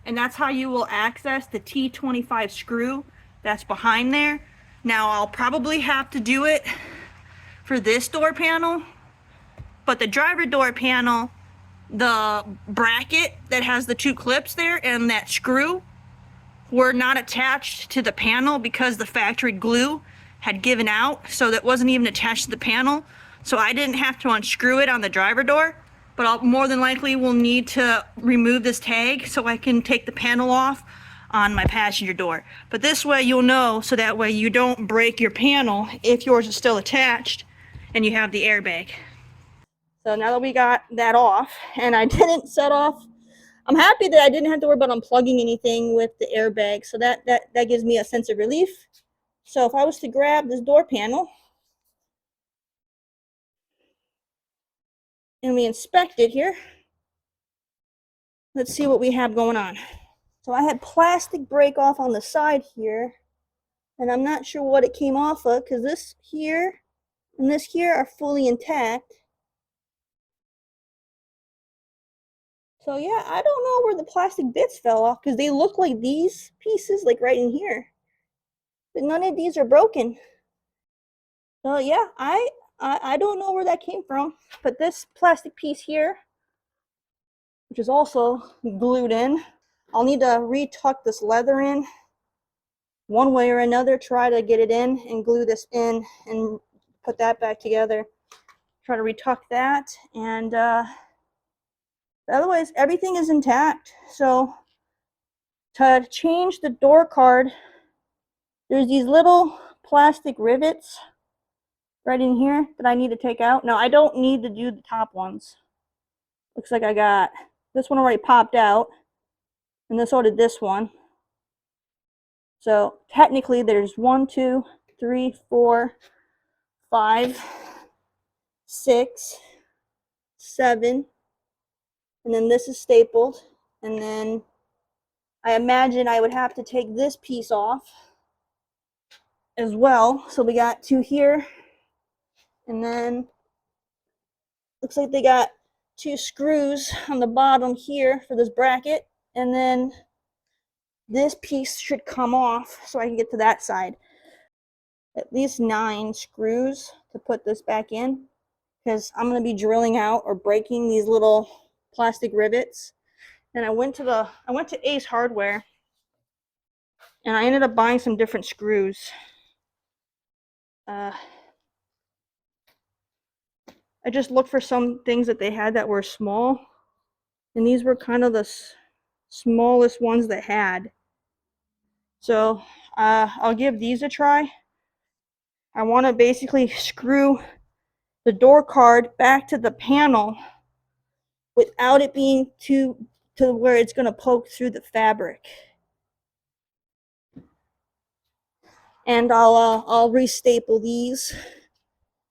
And that's how you will access the T25 screw that's behind there. Now I'll probably have to do it for this door panel, but the driver door panel, the bracket that has the two clips there and that screw were not attached to the panel because the factory glue had given out, so that wasn't even attached to the panel. So I didn't have to unscrew it on the driver door, but I'll more than likely will need to remove this tag so I can take the panel off on my passenger door. But this way you'll know, so that way you don't break your panel if yours is still attached and you have the airbag. So now that we got that off, and I didn't set off, I'm happy that I didn't have to worry about unplugging anything with the airbag, so that gives me a sense of relief. So if I was to grab this door panel and we inspect it here, let's see what we have going on. So I had plastic break off on the side here, and I'm not sure what it came off of, because this here and this here are fully intact. So yeah, I don't know where the plastic bits fell off, because they look like these pieces, like right in here. But none of these are broken. So yeah, I don't know where that came from. But this plastic piece here, which is also glued in, I'll need to retuck this leather in one way or another, try to get it in and glue this in and put that back together. Try to retuck that, and otherwise everything is intact. So to change the door card, there's these little plastic rivets right in here that I need to take out. Now I don't need to do the top ones. Looks like I got this one already popped out, and then so did this one. So technically there's 1, 2, 3, 4, 5, 6, 7, and then this is stapled, and then I imagine I would have to take this piece off as well. So we got 2 here, and then looks like they got 2 screws on the bottom here for this bracket, and then this piece should come off so I can get to that side. At least 9 screws to put this back in, because I'm going to be drilling out or breaking these little plastic rivets. And I went to Ace Hardware, and I ended up buying some different screws. I just looked for some things that they had that were small, and these were kind of the smallest ones that had. So I'll give these a try. I want to basically screw the door card back to the panel without it being to where it's going to poke through the fabric. And I'll restaple these.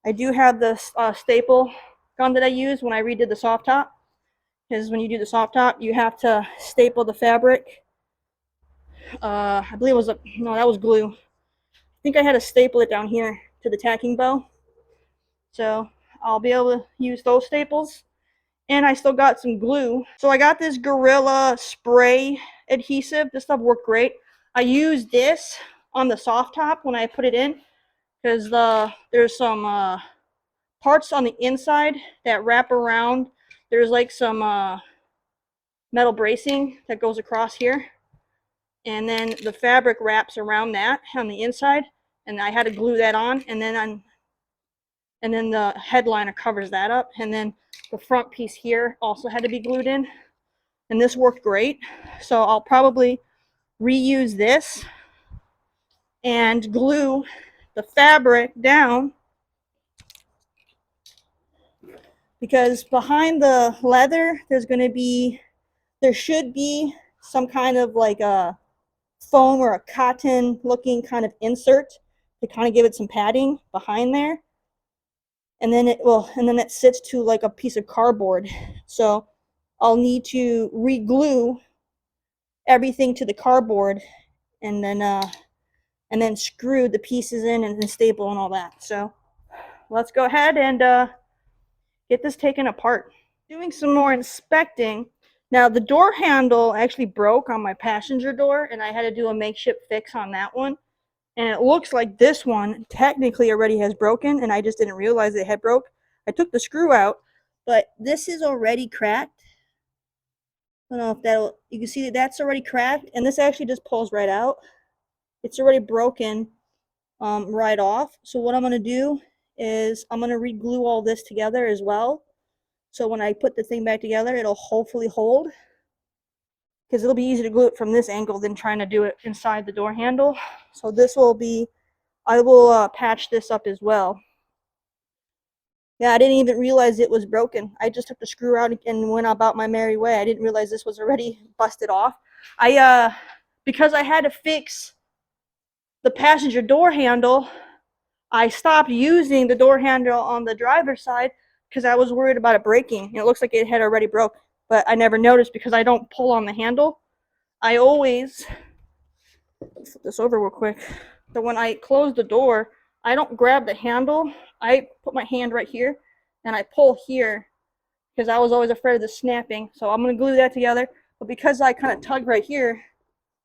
I do have the staple gun that I use when I redid the soft top, because when you do the soft top, you have to staple the fabric. I believe it was no, that was glue. I think I had to staple it down here to the tacking bow. So I'll be able to use those staples. And I still got some glue. So I got this Gorilla spray adhesive. This stuff worked great. I used this on the soft top when I put it in, because there's some parts on the inside that wrap around. There's like some metal bracing that goes across here, and then the fabric wraps around that on the inside, and I had to glue that on, and then the headliner covers that up, and then the front piece here also had to be glued in, and this worked great. So I'll probably reuse this and glue the fabric down, because behind the leather there should be some kind of like a foam or a cotton looking kind of insert to kind of give it some padding behind there, and then it sits to like a piece of cardboard. So I'll need to re-glue everything to the cardboard, and then screw the pieces in and then staple and all that. So let's go ahead and get this taken apart. Doing some more inspecting. Now the door handle actually broke on my passenger door, and I had to do a makeshift fix on that one. And it looks like this one technically already has broken, and I just didn't realize it had broke. I took the screw out, but this is already cracked. I don't know if you can see that that's already cracked, and this actually just pulls right out. It's already broken right off. So what I'm going to do is I'm going to re-glue all this together as well. So when I put the thing back together, it'll hopefully hold, because it'll be easier to glue it from this angle than trying to do it inside the door handle. So I will patch this up as well. Yeah, I didn't even realize it was broken. I just took the screw out and went about my merry way. I didn't realize this was already busted off. Because I had to fix the passenger door handle, I stopped using the door handle on the driver's side because I was worried about it breaking. And it looks like it had already broke, but I never noticed because I don't pull on the handle. I always flip this over real quick. So when I close the door, I don't grab the handle. I put my hand right here and I pull here, because I was always afraid of the snapping. So I'm going to glue that together. But because I kind of tug right here,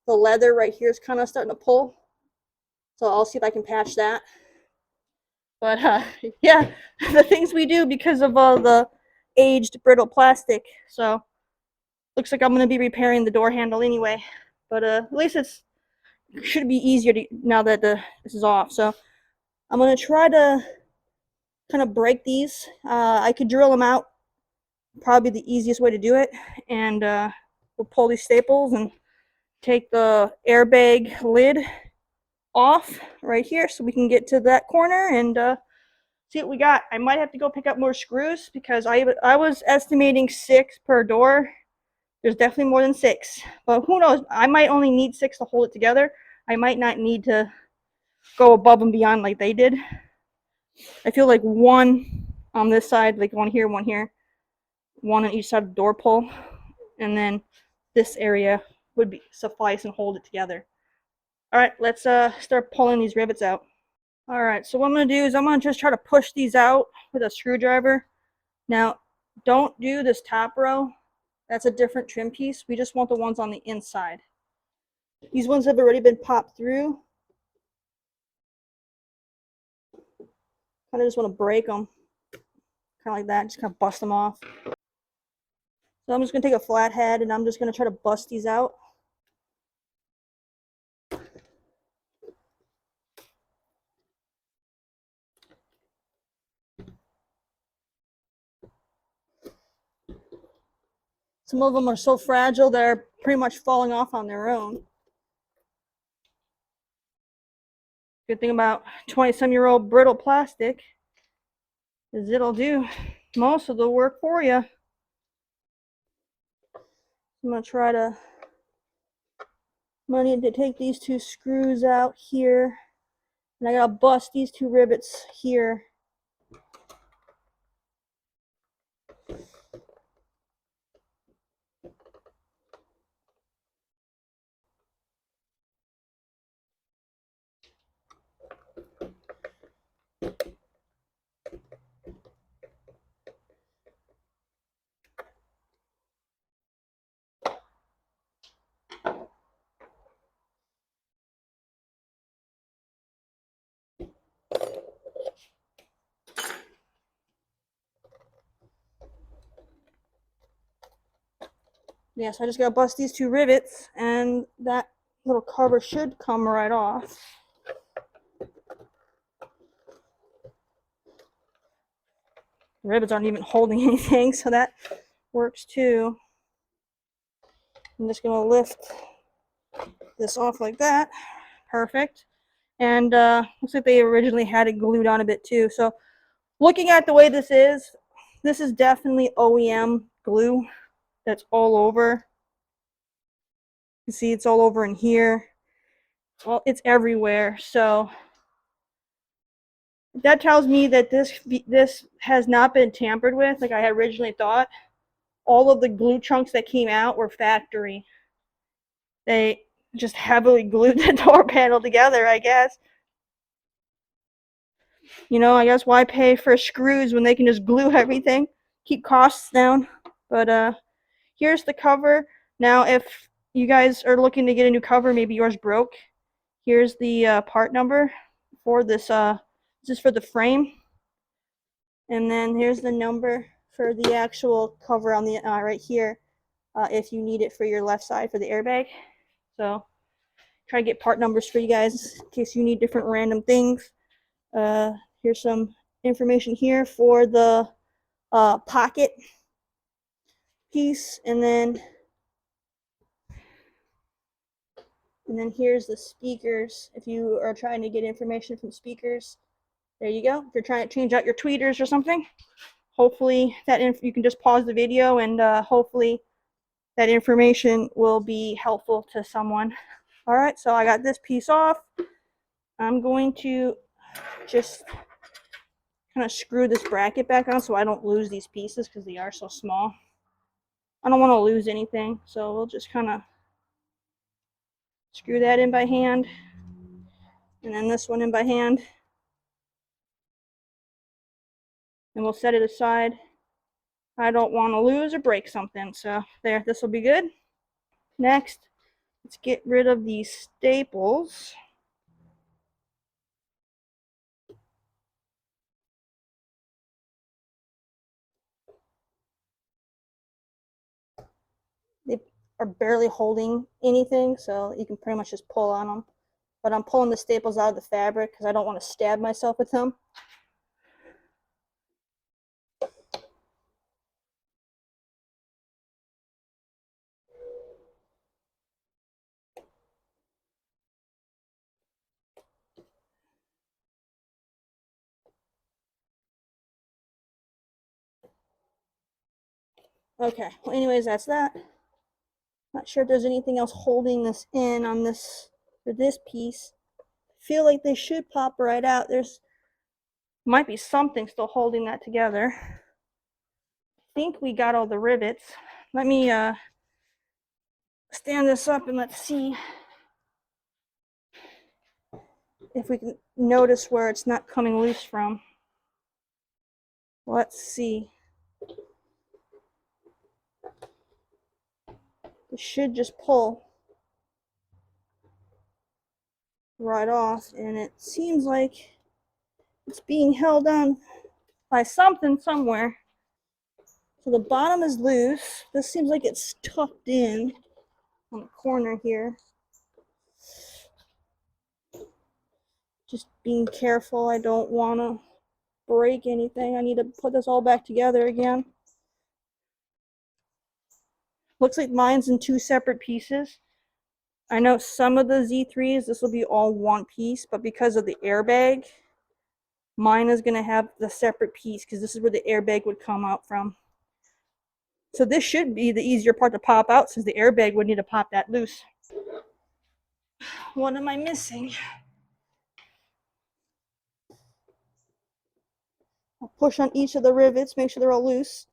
the leather right here is kind of starting to pull. So I'll see if I can patch that. But yeah, the things we do because of the aged brittle plastic. So looks like I'm going to be repairing the door handle anyway. But at least it should be easier now that this is off. So I'm going to try to kind of break these. I could drill them out, probably the easiest way to do it. And we'll pull these staples and take the airbag lid off right here so we can get to that corner and see what we got. I might have to go pick up more screws, because I was estimating 6 per door. There's definitely more than 6, but who knows? I might only need 6 to hold it together. I might not need to go above and beyond like they did. I feel like 1 on this side, like 1 here, 1 here, 1 on each side of the door pull, and then this area would suffice and hold it together. All right, let's start pulling these rivets out. All right, so what I'm going to do is I'm going to just try to push these out with a screwdriver. Now, Don't do this top row. That's a different trim piece. We just want the ones on the inside. These ones have already been popped through. Kind of just want to break them. Kind of like that, just kind of bust them off. So I'm just going to take a flathead and I'm just going to try to bust these out. Some of them are so fragile they're pretty much falling off on their own. Good thing about 20-some-year-old brittle plastic is it'll do most of the work for you. I'm going to try to, I need to take these two screws out here, and I got to bust these two rivets here. Yeah, so I just got to bust these two rivets, and that little cover should come right off. The rivets aren't even holding anything, so that works too. I'm just going to lift this off like that. Perfect. And looks like they originally had it glued on a bit too. So looking at the way this is definitely OEM glue that's all over. You see it's all over in here. Well, it's everywhere. So that tells me that this has not been tampered with like I had originally thought. All of the glue chunks that came out were factory. They just heavily glued the door panel together, I guess. You know, I guess why pay for screws when they can just glue everything, keep costs down. But here's the cover. Now, if you guys are looking to get a new cover, maybe yours broke, here's the part number for this. This is for the frame. And then here's the number for the actual cover on the right here, if you need it for your left side for the airbag. So try to get part numbers for you guys in case you need different random things. Here's some information here for the pocket piece, and then here's the speakers. If you are trying to get information from speakers, there you go. If you're trying to change out your tweeters or something, hopefully that you can just pause the video, and hopefully that information will be helpful to someone. All right, so I got this piece off. I'm going to just kind of screw this bracket back on so I don't lose these pieces because they are so small. I don't want to lose anything, so we'll just kind of screw that in by hand, and then this one in by hand, and we'll set it aside. I don't want to lose or break something, so there, this will be good. Next, let's get rid of these staples. They are barely holding anything, so you can pretty much just pull on them. But I'm pulling the staples out of the fabric because I don't want to stab myself with them. Okay, well anyways, that's that. Not sure if there's anything else holding this in on this, for this piece. I feel like they should pop right out. There's might be something still holding that together. I think we got all the rivets. Let me stand this up and let's see if we can notice where it's not coming loose from. Let's see. It should just pull right off, and it seems like it's being held on by something somewhere. So the bottom is loose. This seems like it's tucked in on the corner here. Just being careful. I don't want to break anything. I need to put this all back together again. Looks like mine's in two separate pieces. I know some of the Z3s, this will be all one piece, but because of the airbag, mine is going to have the separate piece because this is where the airbag would come out from. So this should be the easier part to pop out since the airbag would need to pop that loose. What am I missing? I'll push on each of the rivets, make sure they're all loose.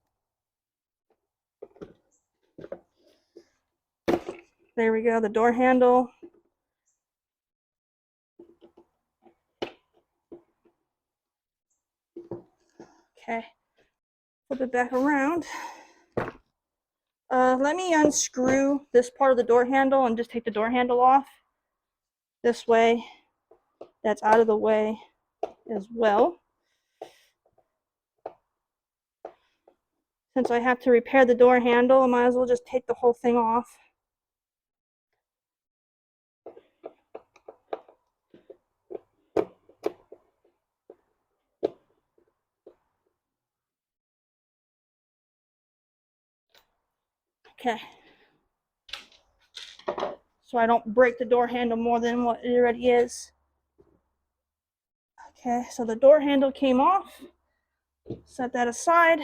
There we go, the door handle. Okay, flip it back around. Let me unscrew this part of the door handle and just take the door handle off. This way, that's out of the way as well. Since I have to repair the door handle, I might as well just take the whole thing off. Okay. So I don't break the door handle more than what it already is. Okay, so the door handle came off. Set that aside.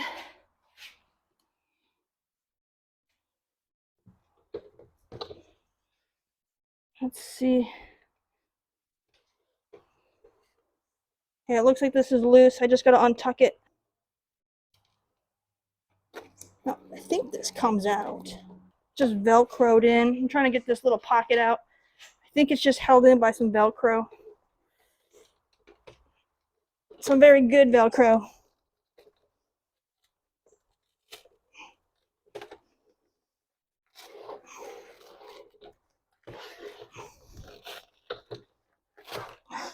Let's see. Okay, it looks like this is loose. I just gotta untuck it. No, I think this comes out. Just Velcroed in. I'm trying to get this little pocket out. I think it's just held in by some Velcro. Some very good Velcro.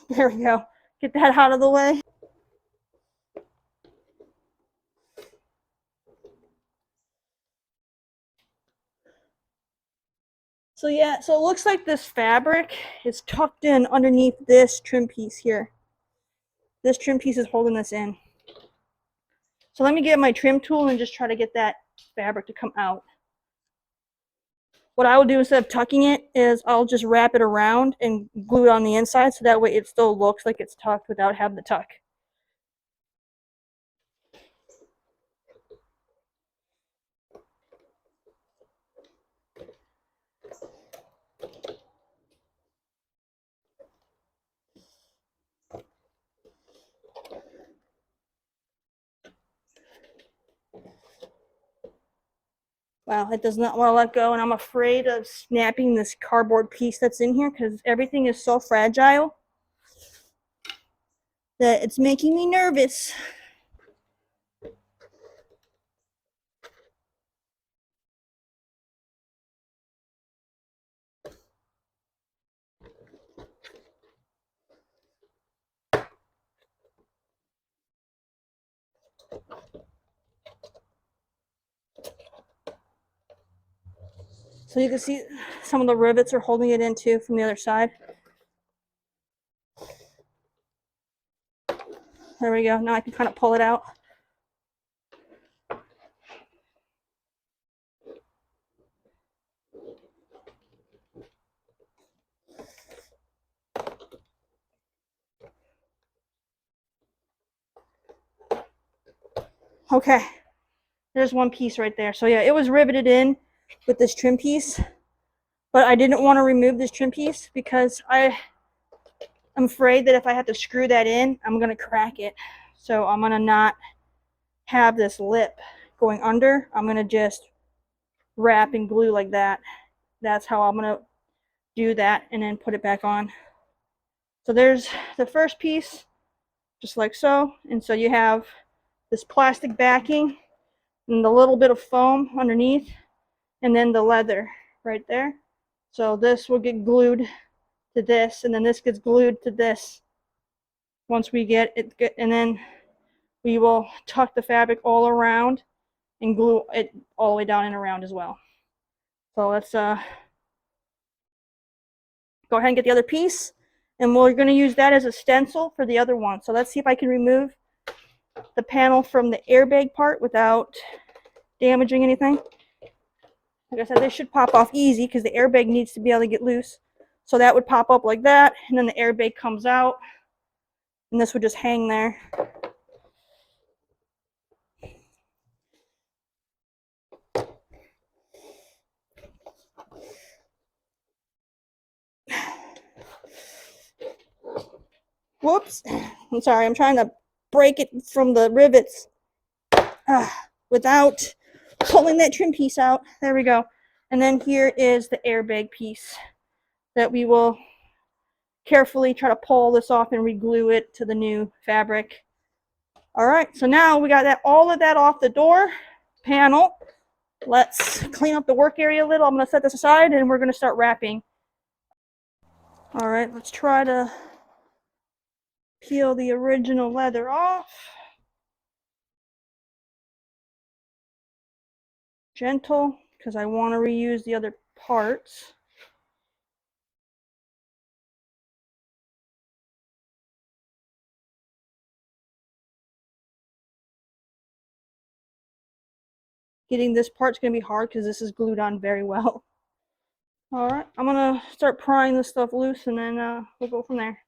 There we go. Get that out of the way. So yeah, so it looks like this fabric is tucked in underneath this trim piece here. This trim piece is holding this in. So let me get my trim tool and just try to get that fabric to come out. What I will do instead of tucking it is I'll just wrap it around and glue it on the inside so that way it still looks like it's tucked without having the tuck. Wow, it does not want to let go, and I'm afraid of snapping this cardboard piece that's in here because everything is so fragile that it's making me nervous. So you can see some of the rivets are holding it in too from the other side. There we go. Now I can kind of pull it out. Okay, there's one piece right there. So yeah, it was riveted in with this trim piece, but I didn't want to remove this trim piece because I'm afraid that if I have to screw that in, I'm going to crack it. So I'm going to not have this lip going under. I'm going to just wrap and glue like that. That's how I'm going to do that and then put it back on. So there's the first piece, just like so. And so you have this plastic backing and the little bit of foam underneath, and then the leather. right there. So this will get glued to this, and then this gets glued to this once we get it, and then we will tuck the fabric all around and glue it all the way down and around as well. So let's go ahead and get the other piece, and we're going to use that as a stencil for the other one. So let's see if I can remove the panel from the airbag part without damaging anything. Like I said, this should pop off easy because the airbag needs to be able to get loose. So that would pop up like that, and then the airbag comes out, and this would just hang there. Whoops. I'm sorry, I'm trying to break it from the rivets without pulling that trim piece out. There we go. And then here is the airbag piece that we will carefully try to pull this off and reglue it to the new fabric. All right, so now we got that, all of that off the door panel. Let's clean up the work area a little. I'm going to set this aside and we're going to start wrapping. All right, let's try to peel the original leather off. Gentle, because I want to reuse the other parts. Getting this part's going to be hard because this is glued on very well. All right, I'm going to start prying this stuff loose, and then we'll go from there.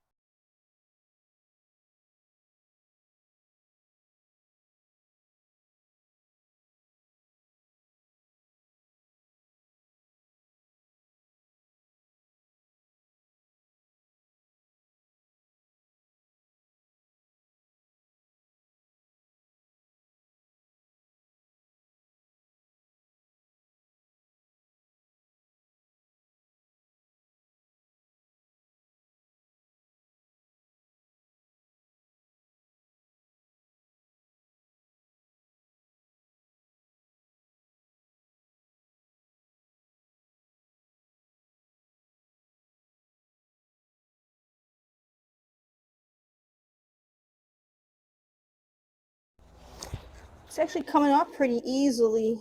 It's actually coming off pretty easily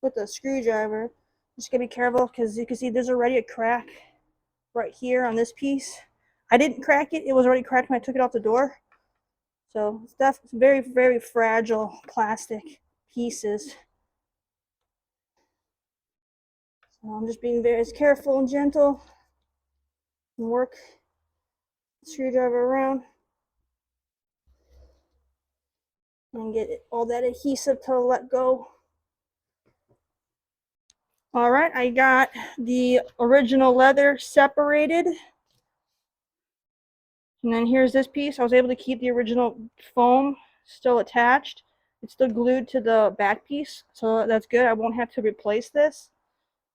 with the screwdriver. Just gotta be careful because you can see there's already a crack right here on this piece. I didn't crack it, it was already cracked when I took it off the door. So it's very, very fragile plastic pieces. So I'm just being very careful and gentle and work the screwdriver around and get all that adhesive to let go. All right, I got the original leather separated. And then here's this piece. I was able to keep the original foam still attached. It's still glued to the back piece, so that's good. I won't have to replace this.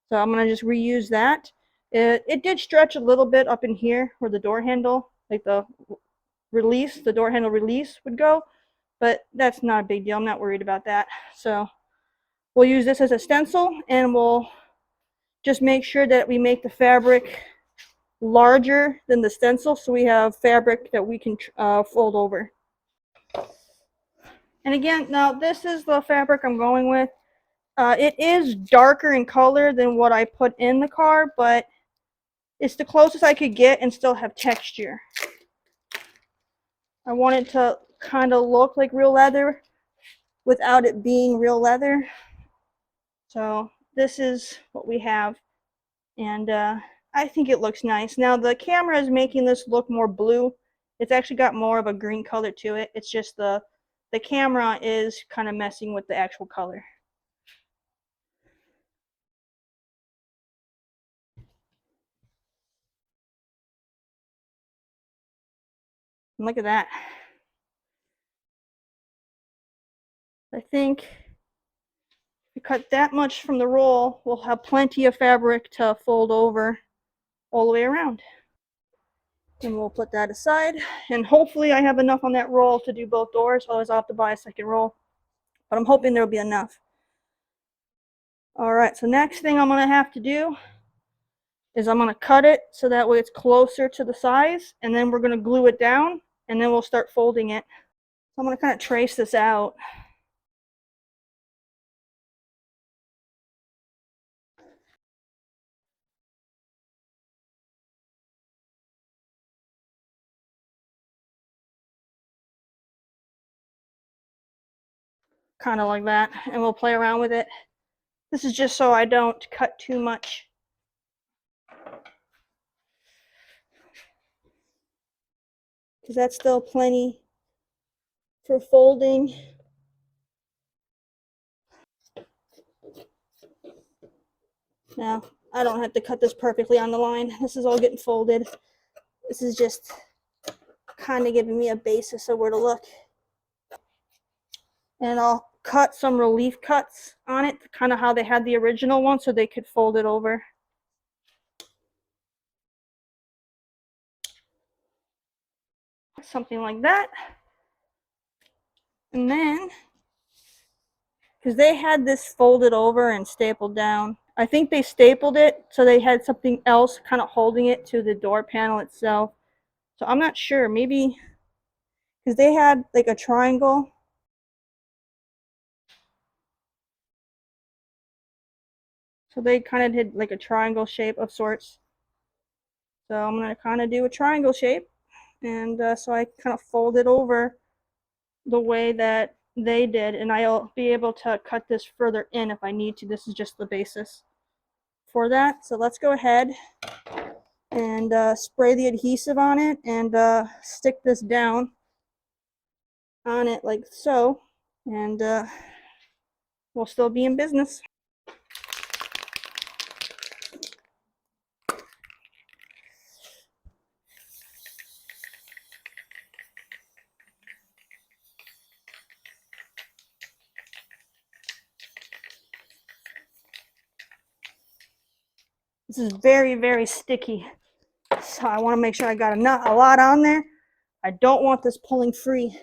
So I'm going to just reuse that. It did stretch a little bit up in here where the door handle, like the door handle release would go, but that's not a big deal. I'm not worried about that. So we'll use this as a stencil, and we'll just make sure that we make the fabric larger than the stencil so we have fabric that we can fold over. And again, now this is the fabric I'm going with. It is darker in color than what I put in the car, but it's the closest I could get and still have texture. I want it to kind of look like real leather without it being real leather. So this is what we have, and I think it looks nice. Now the camera is making this look more blue. It's actually got more of a green color to it. It's just the camera is kind of messing with the actual color. And look at that. I think if we cut that much from the roll, we'll have plenty of fabric to fold over all the way around. And we'll put that aside, and hopefully I have enough on that roll to do both doors, otherwise I'll have to buy a second roll, but I'm hoping there'll be enough. All right, so next thing I'm gonna have to do is I'm gonna cut it so that way it's closer to the size, and then we're gonna glue it down, and then we'll start folding it. So I'm gonna kind of trace this out. Kind of like that, and we'll play around with it. This is just so I don't cut too much. Because that's still plenty for folding. Now, I don't have to cut this perfectly on the line. This is all getting folded. This is just kind of giving me a basis of where to look. And I'll cut some relief cuts on it, kind of how they had the original one, so they could fold it over. Something like that. And then, because they had this folded over and stapled down, I think they stapled it so they had something else kind of holding it to the door panel itself. So I'm not sure, maybe because they had like a triangle. So they kind of did like a triangle shape of sorts. So I'm going to kind of do a triangle shape. And so I kind of fold it over the way that they did. And I'll be able to cut this further in if I need to. This is just the basis for that. So let's go ahead and spray the adhesive on it and stick this down on it like so. And we'll still be in business. This is very, very sticky. So I want to make sure I got a lot on there. I don't want this pulling free.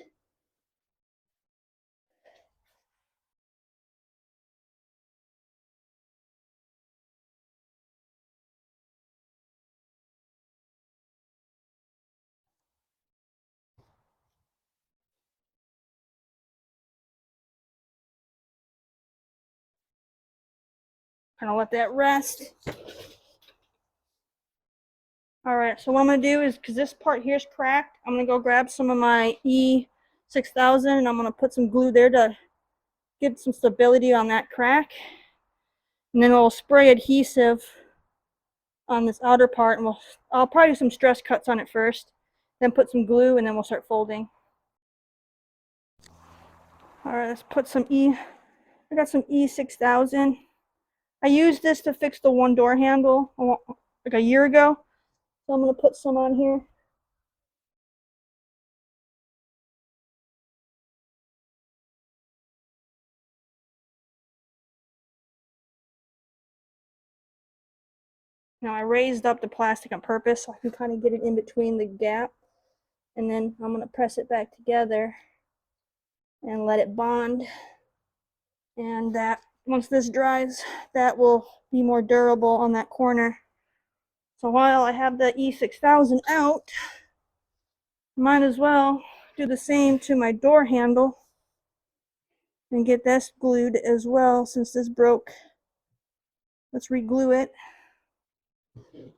Kind of let that rest. All right, so what I'm gonna do is, because this part here is cracked, I'm gonna go grab some of my E6000 and I'm gonna put some glue there to get some stability on that crack. And then we'll spray adhesive on this outer part, and I'll probably do some stress cuts on it first, then put some glue, and then we'll start folding. All right, let's put some I got some E6000. I used this to fix the one door handle like a year ago. So I'm gonna put some on here. Now I raised up the plastic on purpose so I can kind of get it in between the gap. And then I'm gonna press it back together and let it bond. And that once this dries, that will be more durable on that corner. So while I have the E6000 out, might as well do the same to my door handle and get this glued as well since this broke. Let's re-glue it. It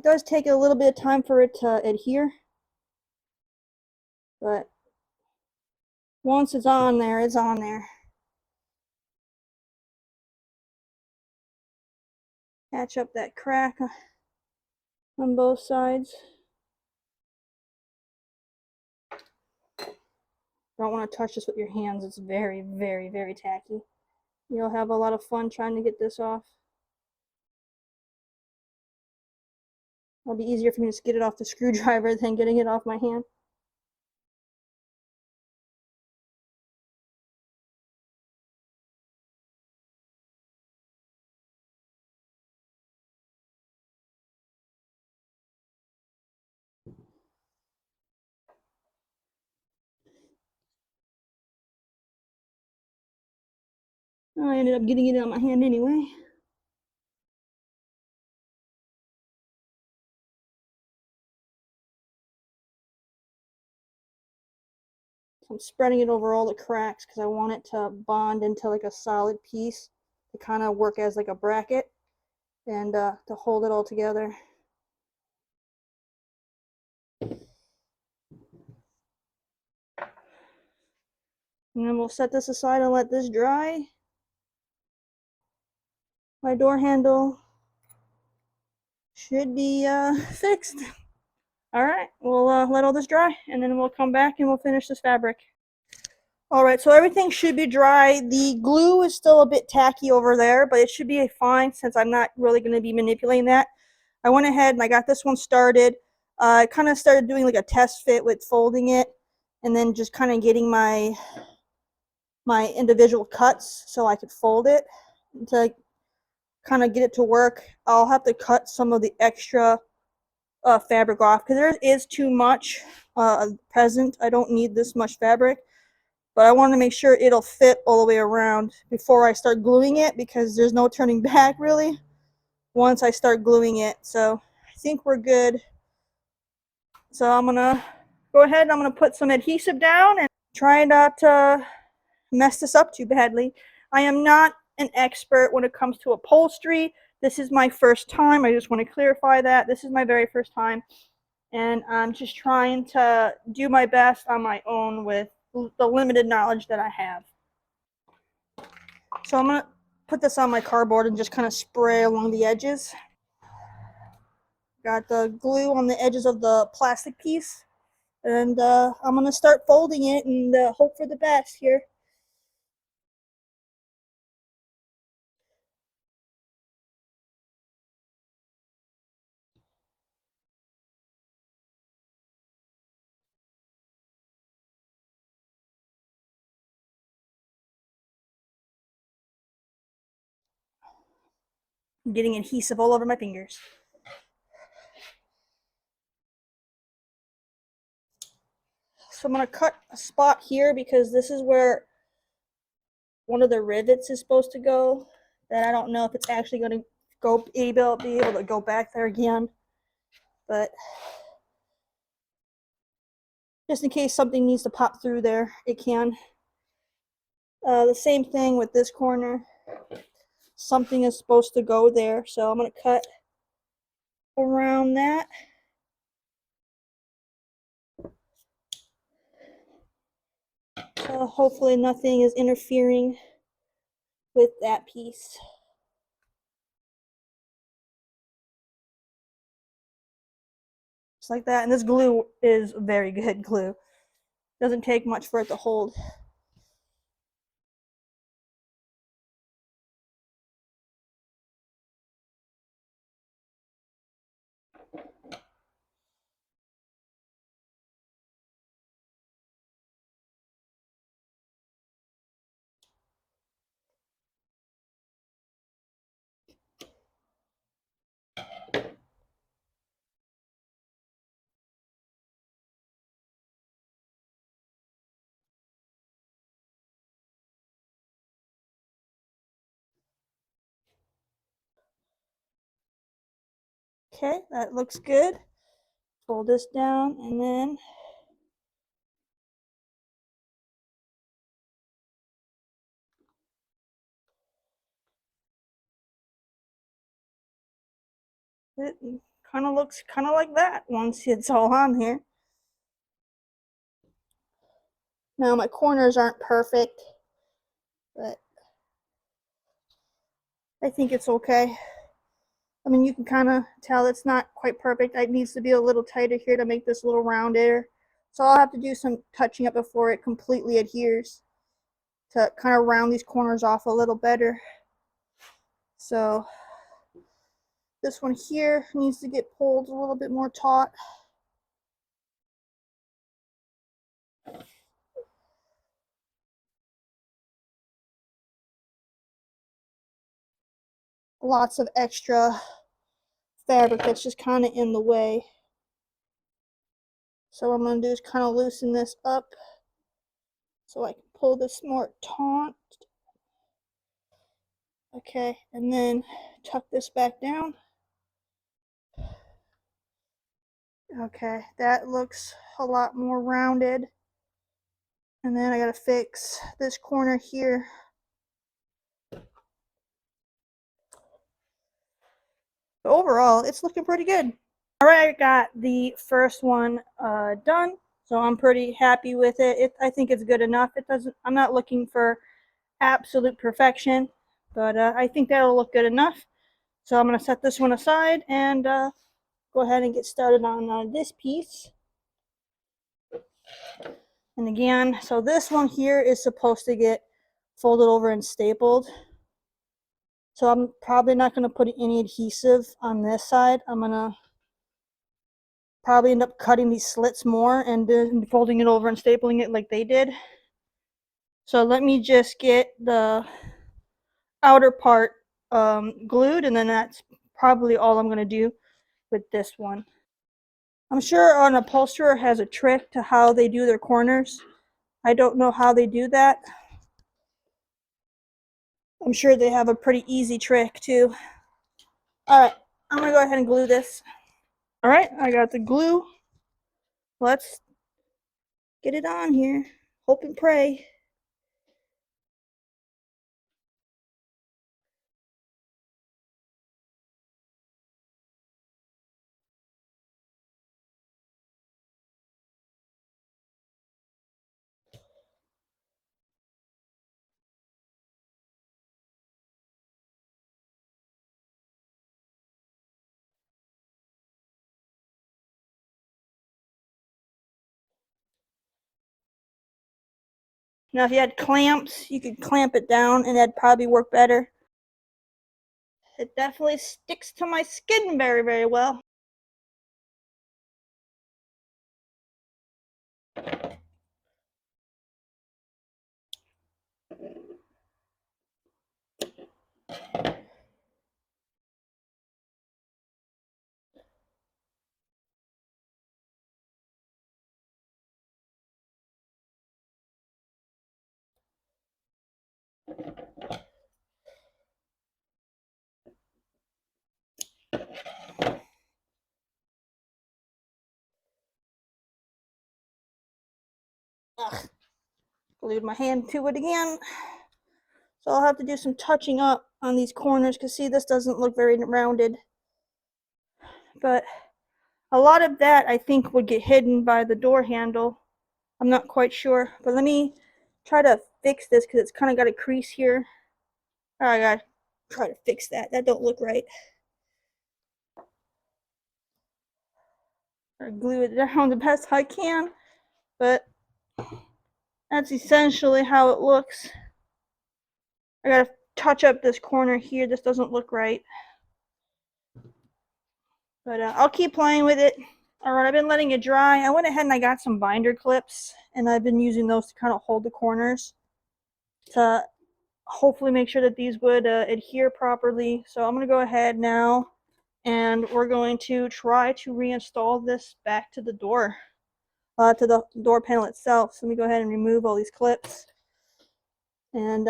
does take a little bit of time for it to adhere, but once it's on there, it's on there. Patch up that crack on both sides. Don't want to touch this with your hands. It's very, very, very tacky. You'll have a lot of fun trying to get this off. It'll be easier for me to just get it off the screwdriver than getting it off my hand. I ended up getting it on my hand anyway. So I'm spreading it over all the cracks because I want it to bond into like a solid piece to kind of work as like a bracket and to hold it all together. And then we'll set this aside and let this dry. My door handle should be fixed. All right, we'll let all this dry and then we'll come back and we'll finish this fabric. All right, so everything should be dry. The glue is still a bit tacky over there, but it should be fine since I'm not really going to be manipulating that. I went ahead and I got this one started. I kind of started doing like a test fit with folding it and then just kind of getting my individual cuts so I could fold it to kind of get it to work. I'll have to cut some of the extra fabric off because there is too much present. I don't need this much fabric, but I want to make sure it'll fit all the way around before I start gluing it because there's no turning back really once I start gluing it. So I think we're good. So I'm gonna go ahead and I'm gonna put some adhesive down and try not to mess this up too badly. I am not an expert when it comes to upholstery. This is my first time. I just want to clarify that. This is my very first time. And I'm just trying to do my best on my own with the limited knowledge that I have. So I'm going to put this on my cardboard and just kind of spray along the edges. Got the glue on the edges of the plastic piece. And I'm going to start folding it and hope for the best here. I'm getting adhesive all over my fingers. So I'm going to cut a spot here because this is where one of the rivets is supposed to go. That I don't know if it's actually going to be able to go back there again. But just in case something needs to pop through there, it can. The same thing with this corner. Something is supposed to go there, so I'm going to cut around that. So hopefully nothing is interfering with that piece. Just like that. And this glue is very good glue. Doesn't take much for it to hold. Okay, that looks good. Fold this down and then it kind of looks kind of like that once it's all on here. Now my corners aren't perfect, but I think it's okay. I mean, you can kind of tell it's not quite perfect. It needs to be a little tighter here to make this a little rounded. So I'll have to do some touching up before it completely adheres to kind of round these corners off a little better. So this one here needs to get pulled a little bit more taut. Lots of extra fabric that's just kind of in the way. So what I'm going to do is kind of loosen this up so I can pull this more taut. Okay, and then tuck this back down. Okay, that looks a lot more rounded. And then I gotta fix this corner here. But overall, it's looking pretty good. All right, I got the first one done, so I'm pretty happy with it. I think it's good enough. It doesn't. I'm not looking for absolute perfection, but I think that'll look good enough. So I'm gonna set this one aside and go ahead and get started on this piece. And again, so this one here is supposed to get folded over and stapled. So I'm probably not going to put any adhesive on this side. I'm going to probably end up cutting these slits more and then folding it over and stapling it like they did. So let me just get the outer part glued, and then that's probably all I'm going to do with this one. I'm sure an upholsterer has a trick to how they do their corners. I don't know how they do that. I'm sure they have a pretty easy trick too. Alright, I'm going to go ahead and glue this. Alright, I got the glue. Let's get it on here. Hope and pray. Now if you had clamps, you could clamp it down and that'd probably work better. It definitely sticks to my skin very, very well. Ugh, glued my hand to it again. So I'll have to do some touching up on these corners because see, this doesn't look very rounded. But a lot of that I think would get hidden by the door handle. I'm not quite sure, but let me try to fix this because it's kind of got a crease here. Oh, I gotta try to fix that. That don't look right. Or glue it down the best I can, but that's essentially how it looks. I gotta touch up this corner here. This doesn't look right, but I'll keep playing with it. Alright, I've been letting it dry. I went ahead and I got some binder clips, and I've been using those to kind of hold the corners to hopefully make sure that these would adhere properly. So I'm going to go ahead now and we're going to try to reinstall this back to the door panel itself. So let me go ahead and remove all these clips, and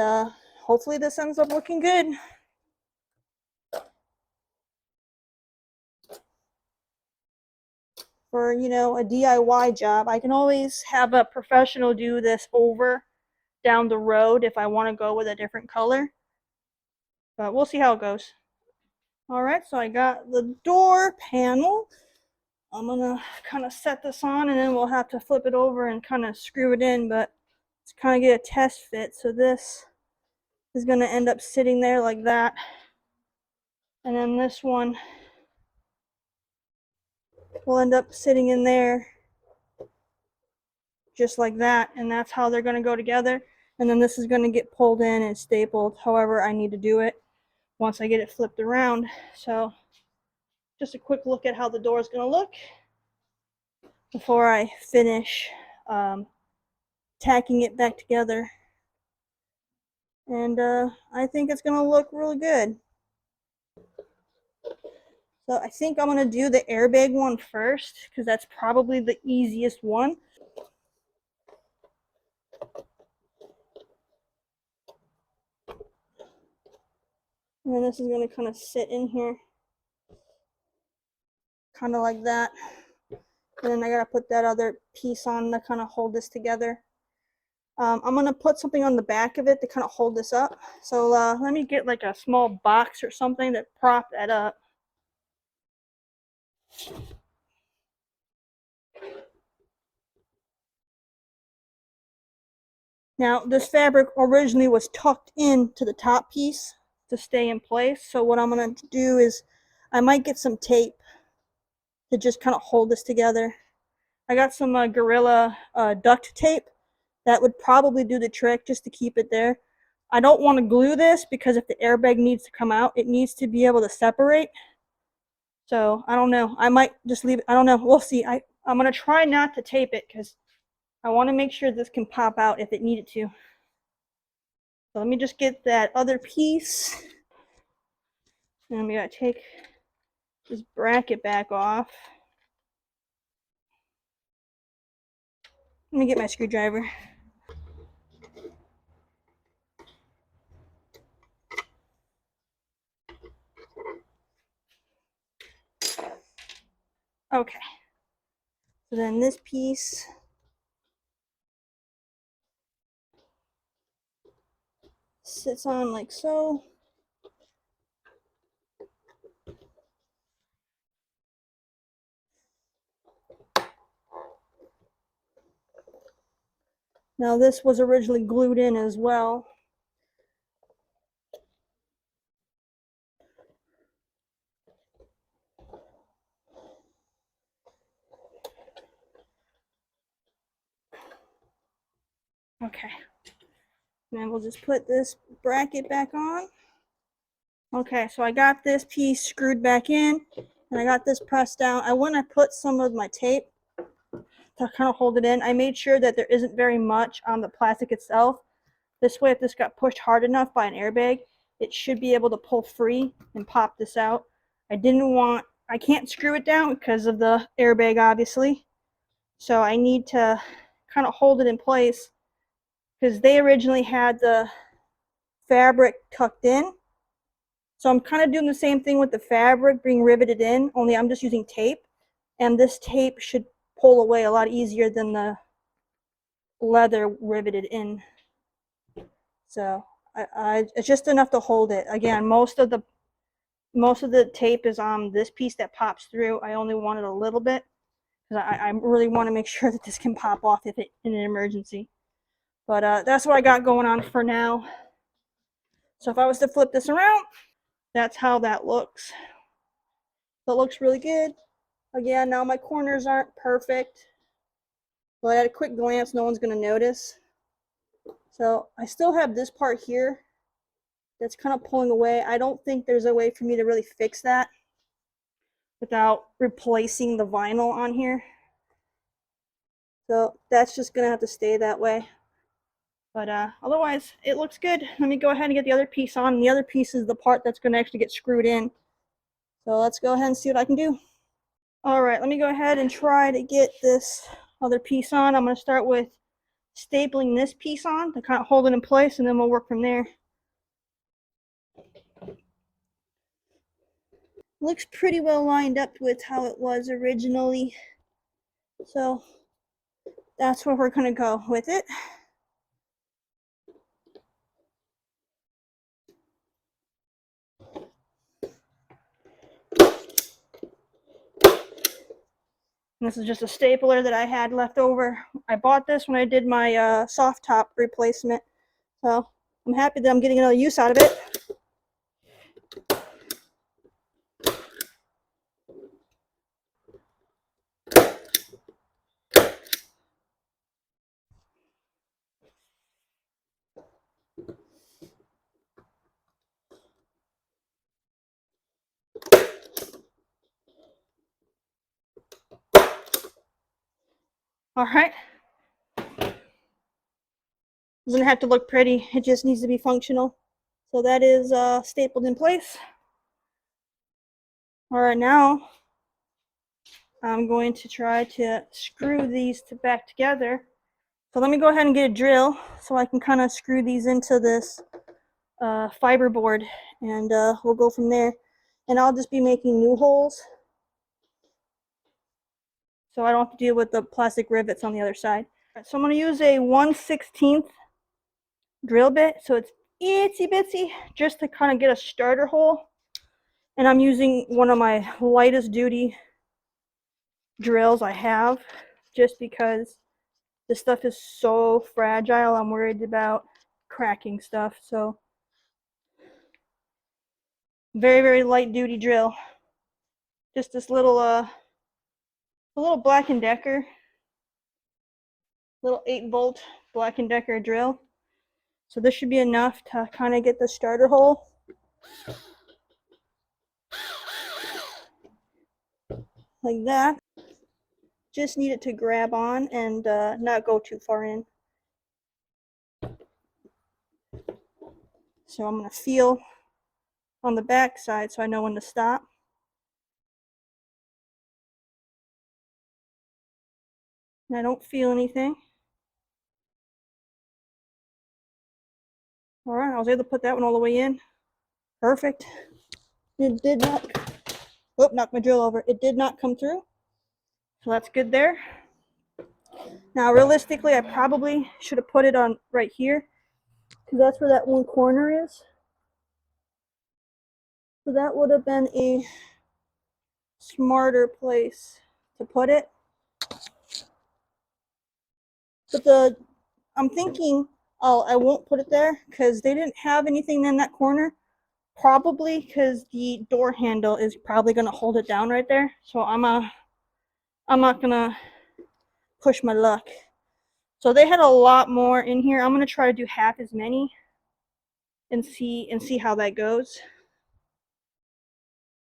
hopefully this ends up looking good. For, you know, a DIY job, I can always have a professional do this over down the road if I want to go with a different color, but we'll see how it goes. Alright, so I got the door panel. I'm gonna kind of set this on and then we'll have to flip it over and kind of screw it in, but let's kind of get a test fit. So this is gonna end up sitting there like that, and then this one will end up sitting in there just like that, and that's how they're gonna go together. And then this is gonna get pulled in and stapled however I need to do it once I get it flipped around. So just a quick look at how the door is gonna look before I finish tacking it back together. And I think it's gonna look really good. So I think I'm gonna do the airbag one first because that's probably the easiest one. And then this is going to kind of sit in here, kind of like that. And then I got to put that other piece on to kind of hold this together. I'm going to put something on the back of it to kind of hold this up. So let me get like a small box or something to prop that up. Now, this fabric originally was tucked into the top piece to stay in place. So what I'm going to do is I might get some tape to just kind of hold this together. I got some Gorilla duct tape. That would probably do the trick just to keep it there. I don't want to glue this because if the airbag needs to come out, it needs to be able to separate. So I don't know. I might just leave it. I don't know. We'll see. I'm going to try not to tape it because I want to make sure this can pop out if it needed to. So let me just get that other piece. And we got to take this bracket back off. Let me get my screwdriver. Okay. So then this piece sits on like so. Now this was originally glued in as well. Okay. And we'll just put this bracket back on. Okay, so I got this piece screwed back in, and I got this pressed down. I want to put some of my tape to kind of hold it in. I made sure that there isn't very much on the plastic itself. This way, if this got pushed hard enough by an airbag, it should be able to pull free and pop this out. I can't screw it down because of the airbag, obviously. So I need to kind of hold it in place because they originally had the fabric tucked in. So I'm kind of doing the same thing with the fabric being riveted in, only I'm just using tape. And this tape should pull away a lot easier than the leather riveted in. So it's just enough to hold it. Again, most of the tape is on this piece that pops through. I only wanted a little bit because I really want to make sure that this can pop off if it in an emergency. But that's what I got going on for now. So if I was to flip this around, that's how that looks. That looks really good. Again, now my corners aren't perfect, but at a quick glance, no one's going to notice. So I still have this part here that's kind of pulling away. I don't think there's a way for me to really fix that without replacing the vinyl on here. So that's just going to have to stay that way. But otherwise, it looks good. Let me go ahead and get the other piece on. The other piece is the part that's going to actually get screwed in. So let's go ahead and see what I can do. All right, let me go ahead and try to get this other piece on. I'm going to start with stapling this piece on to kind of hold it in place, and then we'll work from there. Looks pretty well lined up with how it was originally. So that's where we're going to go with it. This is just a stapler that I had left over. I bought this when I did my soft top replacement. So I'm happy that I'm getting another use out of it. All right. It doesn't have to look pretty. It just needs to be functional. So that is stapled in place. All right, now I'm going to try to screw these back together. So let me go ahead and get a drill so I can kind of screw these into this fiberboard, and we'll go from there. And I'll just be making new holes, so I don't have to deal with the plastic rivets on the other side. So I'm going to use a 1/16 drill bit, so it's itsy bitsy, just to kind of get a starter hole. And I'm using one of my lightest duty drills I have, just because this stuff is so fragile. I'm worried about cracking stuff. So very, very light duty drill. Just this little a little Black & Decker, little 8-volt Black & Decker drill. So this should be enough to kind of get the starter hole. Like that. Just need it to grab on and not go too far in. So I'm going to feel on the back side so I know when to stop. And I don't feel anything. All right, I was able to put that one all the way in. Perfect. It did not, oh, knocked my drill over. It did not come through. So that's good there. Now, realistically, I probably should have put it on right here, because that's where that one corner is. So that would have been a smarter place to put it. But I'm thinking, oh, I won't put it there because they didn't have anything in that corner. Probably because the door handle is probably going to hold it down right there. So I'm not going to push my luck. So they had a lot more in here. I'm going to try to do half as many and see how that goes.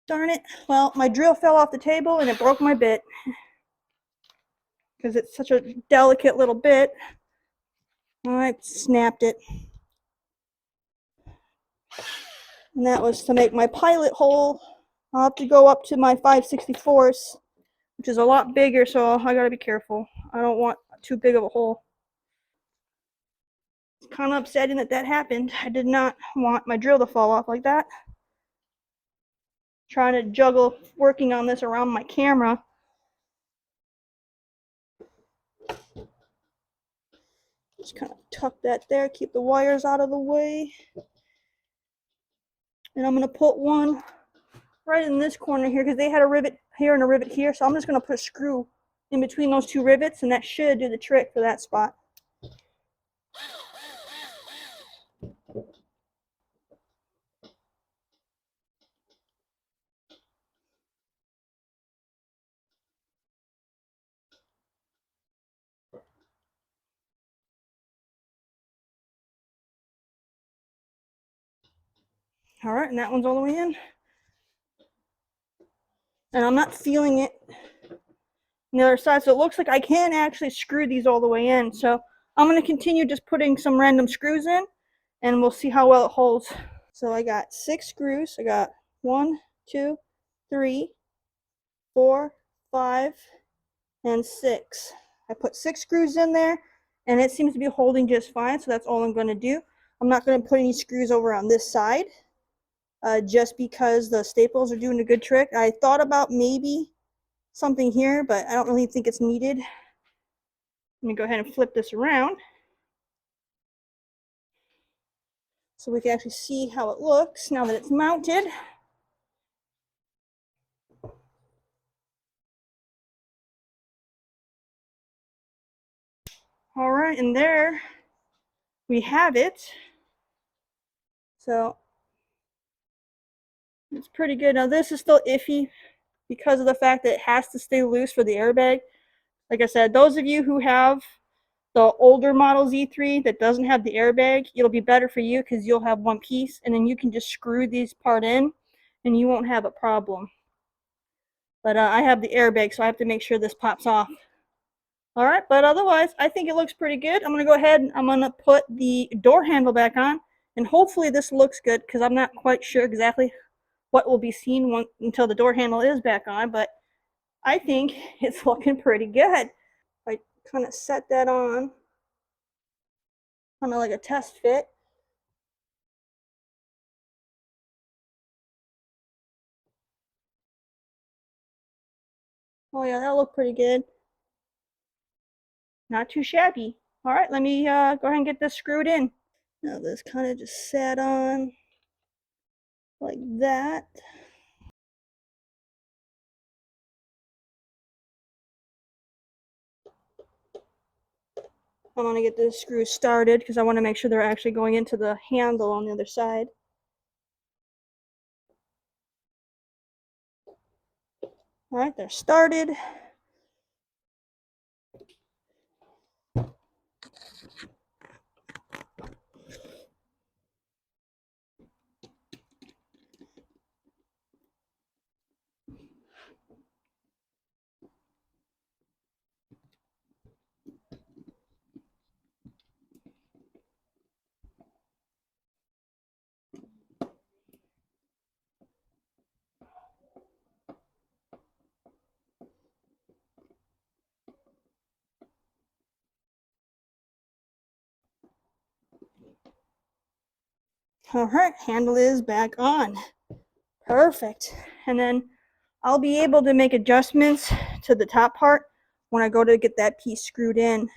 Darn it. Well, my drill fell off the table and it broke my bit, because it's such a delicate little bit. I snapped it. And that was to make my pilot hole. I'll have to go up to my 5/64, which is a lot bigger, so I gotta be careful. I don't want too big of a hole. It's kind of upsetting that that happened. I did not want my drill to fall off like that. Trying to juggle working on this around my camera. Just kind of tuck that there, keep the wires out of the way. And I'm going to put one right in this corner here, because they had a rivet here and a rivet here. So I'm just going to put a screw in between those two rivets, and that should do the trick for that spot. All right, and that one's all the way in. And I'm not feeling it on the other side, so it looks like I can actually screw these all the way in. So I'm going to continue just putting some random screws in, and we'll see how well it holds. So I got 6 screws. I got 1, 2, 3, 4, 5, and 6. I put 6 screws in there, and it seems to be holding just fine, so that's all I'm going to do. I'm not going to put any screws over on this side, just because the staples are doing a good trick. I thought about maybe something here, but I don't really think it's needed. Let me go ahead and flip this around so we can actually see how it looks now that it's mounted. All right, and there we have it. So it's pretty good. Now this is still iffy because of the fact that it has to stay loose for the airbag. Like I said, those of you who have the older model Z3 that doesn't have the airbag, it'll be better for you because you'll have one piece, and then you can just screw these part in and you won't have a problem. But I have the airbag, so I have to make sure this pops off. All right, but otherwise, I think it looks pretty good. I'm going to go ahead and I'm going to put the door handle back on, and hopefully this looks good, because I'm not quite sure exactly what will be seen until the door handle is back on, but I think it's looking pretty good. I kind of set that on, kind of like a test fit. Oh yeah, that looked pretty good. Not too shabby. All right, let me go ahead and get this screwed in. Now this kind of just sat on like that. I want to get this screw started because I want to make sure they're actually going into the handle on the other side. All right, they're started. All right, handle is back on. Perfect. And then I'll be able to make adjustments to the top part when I go to get that piece screwed in.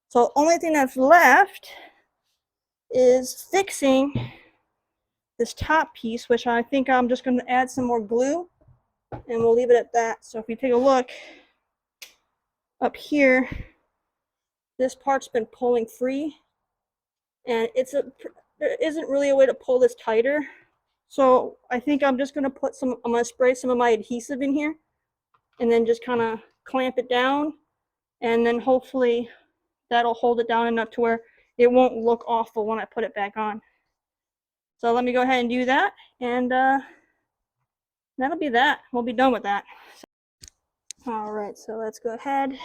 So the only thing that's left is fixing this top piece, which I think I'm just going to add some more glue, and we'll leave it at that. So if you take a look up here, this part's been pulling free, and there isn't really a way to pull this tighter. So I think I'm just going to I'm going to spray some of my adhesive in here, and then just kind of clamp it down, and then hopefully that'll hold it down enough to where it won't look awful when I put it back on. So let me go ahead and do that, and that'll be that. We'll be done with that. All right, so let's go ahead,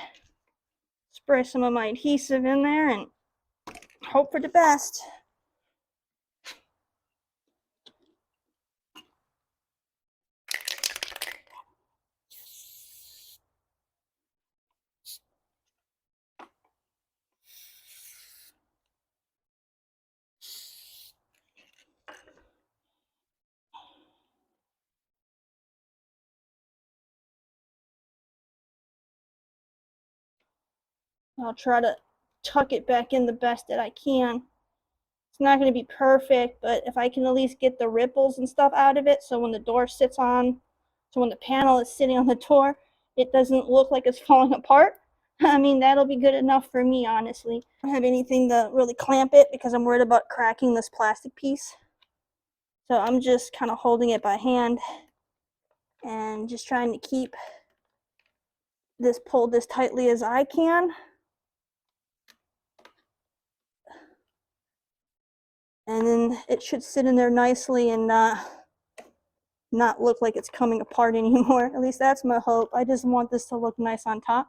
spray some of my adhesive in there, and hope for the best. I'll try to tuck it back in the best that I can. It's not going to be perfect, but if I can at least get the ripples and stuff out of it, so when the door sits on, so when the panel is sitting on the door, it doesn't look like it's falling apart. I mean, that'll be good enough for me, honestly. I don't have anything to really clamp it because I'm worried about cracking this plastic piece. So I'm just kind of holding it by hand and just trying to keep this pulled as tightly as I can. And then it should sit in there nicely and not look like it's coming apart anymore. At least that's my hope. I just want this to look nice on top,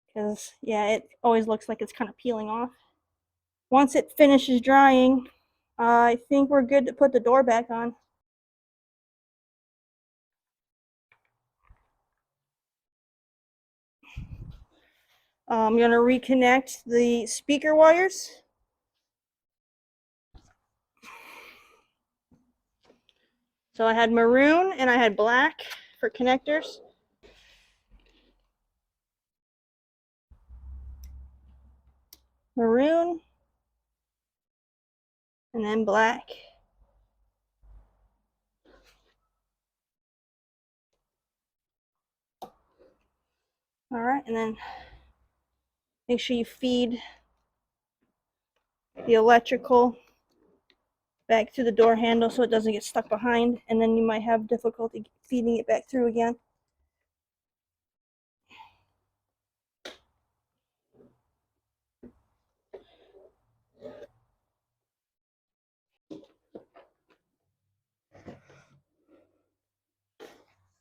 because yeah, it always looks like it's kind of peeling off. Once it finishes drying, I think we're good to put the door back on. I'm going to reconnect the speaker wires. So I had maroon and I had black for connectors. Maroon and then black. All right, and then make sure you feed the electrical back through the door handle so it doesn't get stuck behind, and then you might have difficulty feeding it back through again.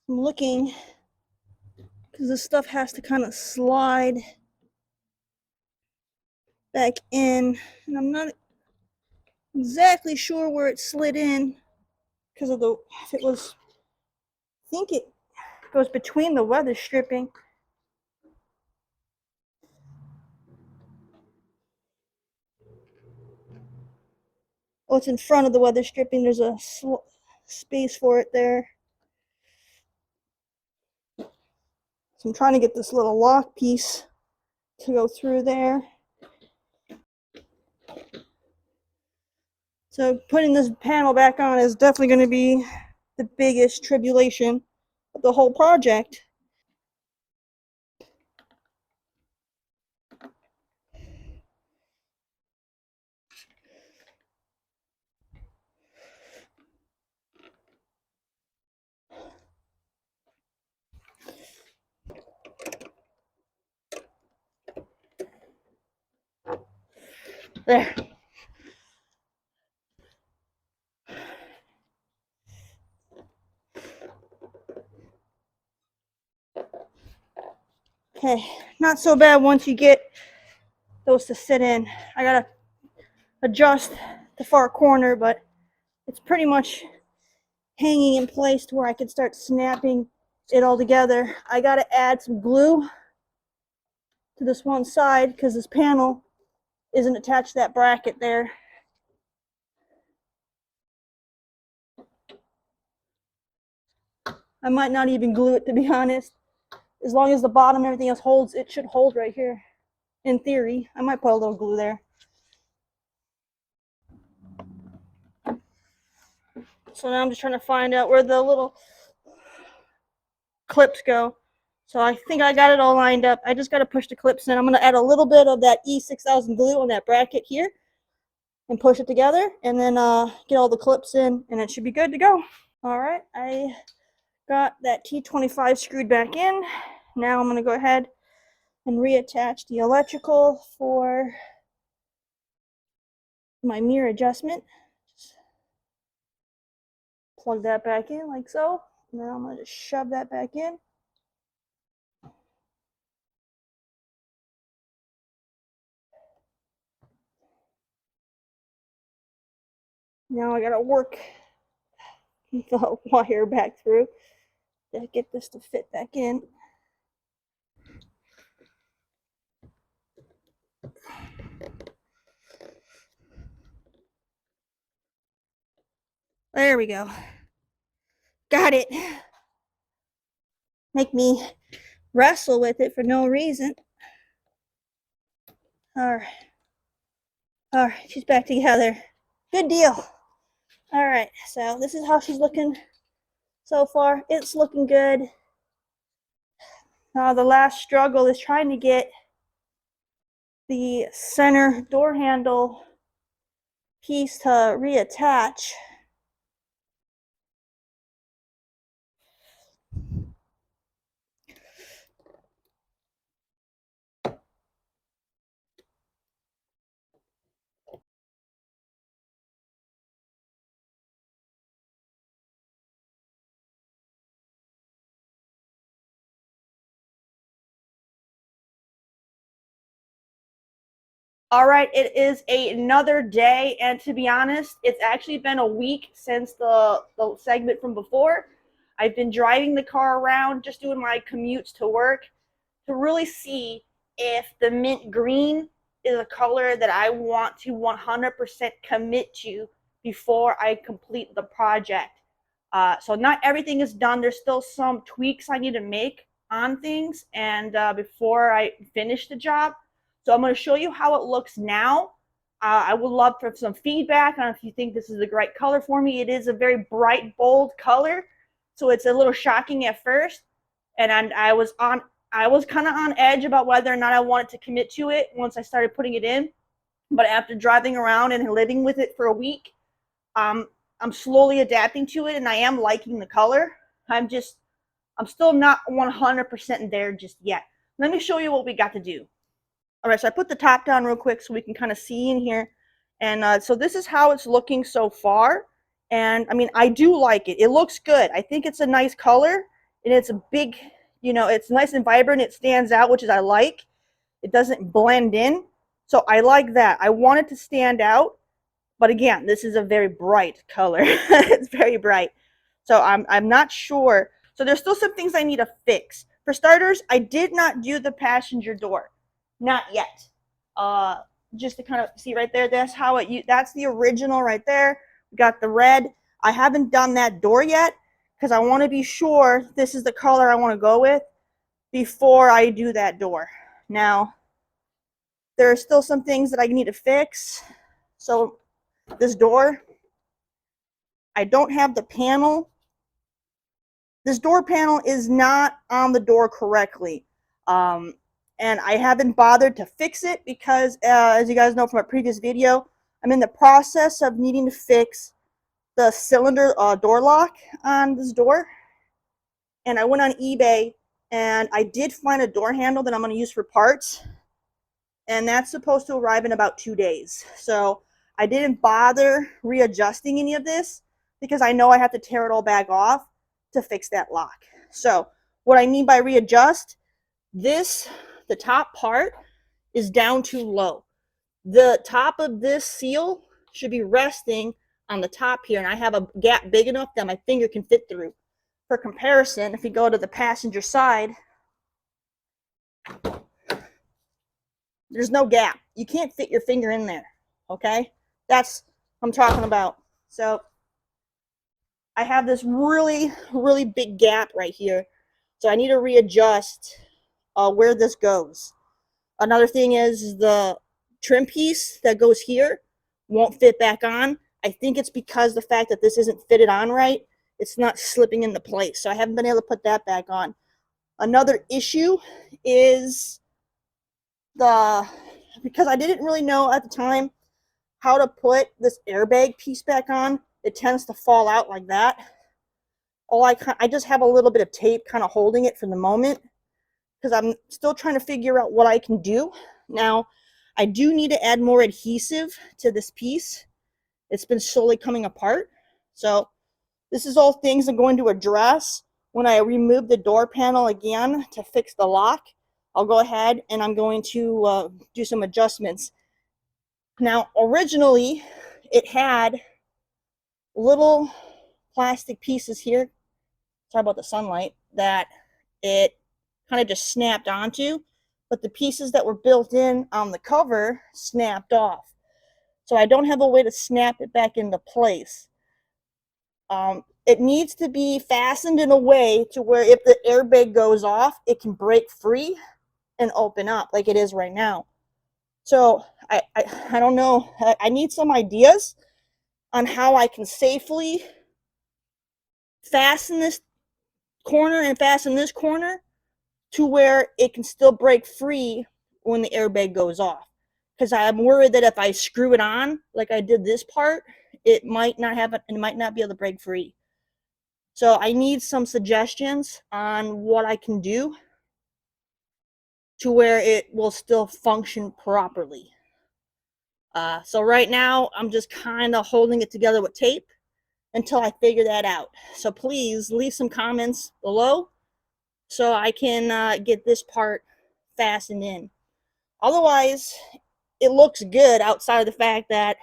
I'm looking because this stuff has to kind of slide back in, and I'm not exactly sure where it slid in because of the, if it was, I think it goes between the weather stripping. Oh, it's in front of the weather stripping. There's a space for it there. So I'm trying to get this little lock piece to go through there. So putting this panel back on is definitely going to be the biggest tribulation of the whole project. There. Okay, not so bad once you get those to sit in. I gotta adjust the far corner, but it's pretty much hanging in place to where I can start snapping it all together. I gotta add some glue to this one side because this panel isn't attached to that bracket there. I might not even glue it, to be honest. As long as the bottom and everything else holds, it should hold right here. In theory, I might put a little glue there. So now I'm just trying to find out where the little clips go. So I think I got it all lined up. I just got to push the clips in. I'm going to add a little bit of that E6000 glue on that bracket here and push it together, and then get all the clips in, and it should be good to go. All right, I got that T25 screwed back in. Now I'm going to go ahead and reattach the electrical for my mirror adjustment. Just plug that back in like so. Now I'm going to just shove that back in. Now I got to work the wire back through to get this to fit back in. There we go. Got it. Make me wrestle with it for no reason. All right. All right, she's back together. Good deal. All right, so this is how she's looking so far. It's looking good. The last struggle is trying to get the center door handle piece to reattach. All right, it is another day, and to be honest, it's actually been a week since the segment from before. I've been driving the car around, just doing my commutes to work, to really see if the mint green is a color that I want to 100% commit to before I complete the project. So not everything is done. There's still some tweaks I need to make on things, and before I finish the job. So I'm going to show you how it looks now. I would love for some feedback on if you think this is the right color for me. It is a very bright, bold color, so it's a little shocking at first. And I was kind of on edge about whether or not I wanted to commit to it once I started putting it in. But after driving around and living with it for a week, I'm slowly adapting to it, and I am liking the color. I'm still not 100% there just yet. Let me show you what we got to do. All right, so I put the top down real quick so we can kind of see in here. And so this is how it's looking so far. And I mean, I do like it. It looks good. I think it's a nice color, and it's a big, it's nice and vibrant. It stands out, which is I like. It doesn't blend in. So I like that. I want it to stand out. But again, this is a very bright color. It's very bright. So I'm not sure. So there's still some things I need to fix. For starters, I did not do the passenger door. Not yet. Just to kind of see right there, that's the original right there. We got the red. I haven't done that door yet because I want to be sure this is the color I want to go with before I do that door. Now, there are still some things that I need to fix. So this door, I don't have the panel. This door panel is not on the door correctly. And I haven't bothered to fix it because, as you guys know from a previous video, I'm in the process of needing to fix the cylinder door lock on this door. And I went on eBay and I did find a door handle that I'm going to use for parts. And that's supposed to arrive in about 2 days. So I didn't bother readjusting any of this because I know I have to tear it all back off to fix that lock. So what I mean by readjust, the top part is down too low. The top of this seal should be resting on the top here, and I have a gap big enough that my finger can fit through. For comparison, if you go to the passenger side, there's no gap. You can't fit your finger in there, okay? That's what I'm talking about. So I have this really, really big gap right here. So I need to readjust where this goes. Another thing is the trim piece that goes here won't fit back on. I think it's because the fact that this isn't fitted on right, it's not slipping into place. So I haven't been able to put that back on. Another issue is because I didn't really know at the time how to put this airbag piece back on. It tends to fall out like that. I just have a little bit of tape kind of holding it for the moment because I'm still trying to figure out what I can do. Now, I do need to add more adhesive to this piece. It's been slowly coming apart. So this is all things I'm going to address when I remove the door panel again to fix the lock. I'll go ahead and I'm going to do some adjustments. Now, originally, it had little plastic pieces here, sorry about the sunlight, that it kind of just snapped onto, but the pieces that were built in on the cover snapped off. So I don't have a way to snap it back into place. It needs to be fastened in a way to where if the airbag goes off, it can break free and open up like it is right now. So I don't know. I need some ideas on how I can safely fasten this corner and fasten this corner to where it can still break free when the airbag goes off. Because I'm worried that if I screw it on like I did this part, it might not be able to break free. So I need some suggestions on what I can do to where it will still function properly. So right now, I'm just kind of holding it together with tape until I figure that out. So please leave some comments below so I can get this part fastened in. Otherwise, it looks good outside of the fact that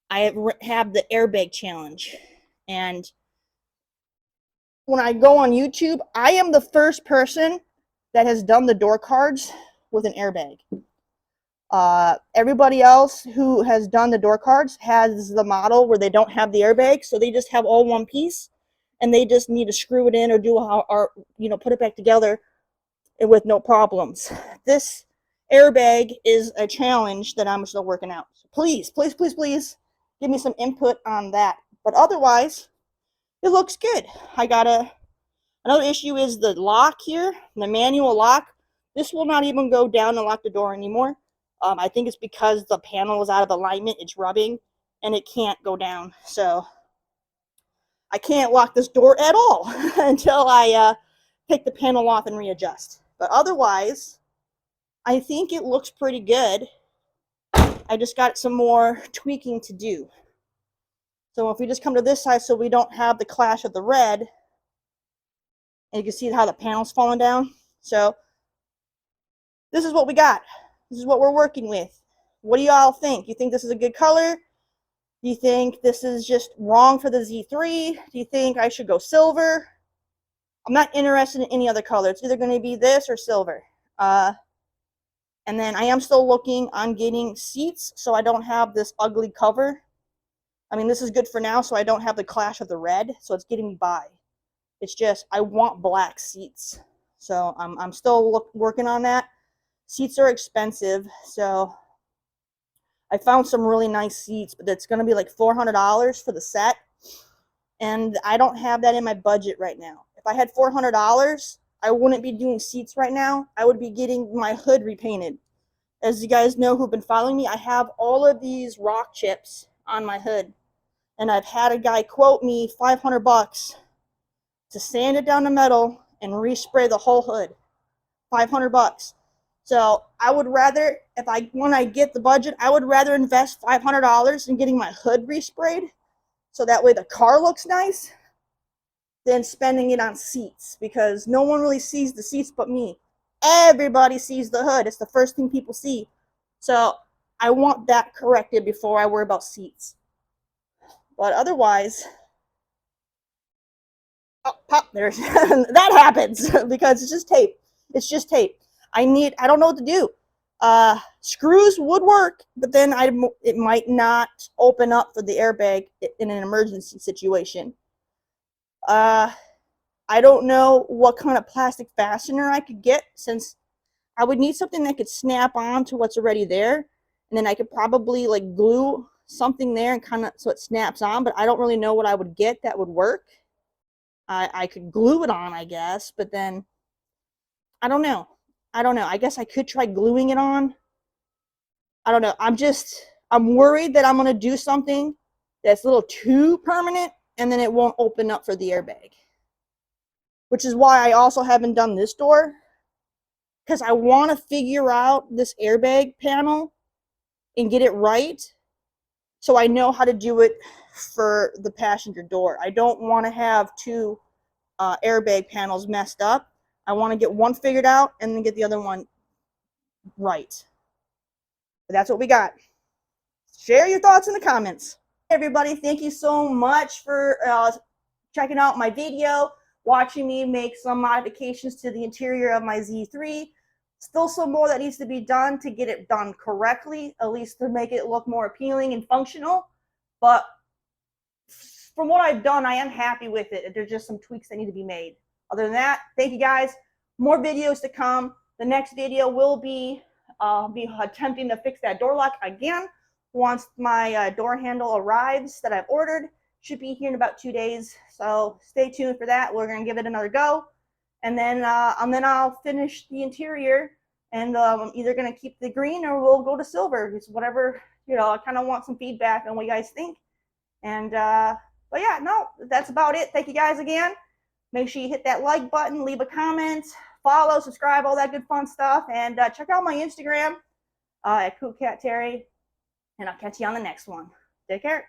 I have the airbag challenge. And when I go on YouTube, I am the first person that has done the door cards with an airbag. Everybody else who has done the door cards has the model where they don't have the airbag, so they just have all one piece, and they just need to screw it in or put it back together with no problems. This airbag is a challenge that I'm still working out. So please, please, please, please give me some input on that. But otherwise, it looks good. Another issue is the lock here, the manual lock. This will not even go down and lock the door anymore. I think it's because the panel is out of alignment. It's rubbing, and it can't go down. So I can't lock this door at all until I take the panel off and readjust. But otherwise, I think it looks pretty good. I just got some more tweaking to do. So if we just come to this side so we don't have the clash of the red, and you can see how the panel's falling down. So this is what we got. This is what we're working with. What do y'all think? You think this is a good color? Do you think this is just wrong for the Z3? Do you think I should go silver? I'm not interested in any other color. It's either going to be this or silver. And then I am still looking on getting seats so I don't have this ugly cover. I mean, this is good for now so I don't have the clash of the red, so it's getting me by. It's just I want black seats. So I'm still working on that. Seats are expensive, so I found some really nice seats, but it's going to be like $400 for the set, and I don't have that in my budget right now. If I had $400, I wouldn't be doing seats right now. I would be getting my hood repainted. As you guys know who've been following me, I have all of these rock chips on my hood, and I've had a guy quote me $500 to sand it down to metal and respray the whole hood. $500. So I would rather, when I get the budget, I would rather invest $500 in getting my hood resprayed, so that way the car looks nice, than spending it on seats, because no one really sees the seats but me. Everybody sees the hood. It's the first thing people see. So I want that corrected before I worry about seats. But otherwise, oh, pop, there's that happens because it's just tape. It's just tape. I don't know what to do. Screws would work, but then it might not open up for the airbag in an emergency situation. I don't know what kind of plastic fastener I could get, since I would need something that could snap on to what's already there, and then I could probably like glue something there and kind of so it snaps on, but I don't really know what I would get that would work. I could glue it on, I guess, but then I don't know. I guess I could try gluing it on. I don't know. I'm worried that I'm going to do something that's a little too permanent, and then it won't open up for the airbag. Which is why I also haven't done this door, because I want to figure out this airbag panel and get it right, so I know how to do it for the passenger door. I don't want to have two airbag panels messed up. I want to get one figured out and then get the other one right. But that's what we got. Share your thoughts in the comments. Hey everybody, thank you so much for checking out my video, watching me make some modifications to the interior of my Z3. Still some more that needs to be done to get it done correctly, at least to make it look more appealing and functional. But from what I've done, I am happy with it. There's just some tweaks that need to be made. Other than that, thank you guys. More videos to come. The next video will be attempting to fix that door lock again once my door handle arrives that I've ordered. Should be here in about 2 days, so stay tuned for that. We're gonna give it another go, and then I'll finish the interior, and I'm either gonna keep the green or we'll go to silver. It's whatever, you know. I kind of want some feedback on what you guys think, and but yeah, no, that's about it. Thank you guys again. Make sure you hit that like button, leave a comment, follow, subscribe, all that good fun stuff, and check out my Instagram at CoolCatTerry, and I'll catch you on the next one. Take care.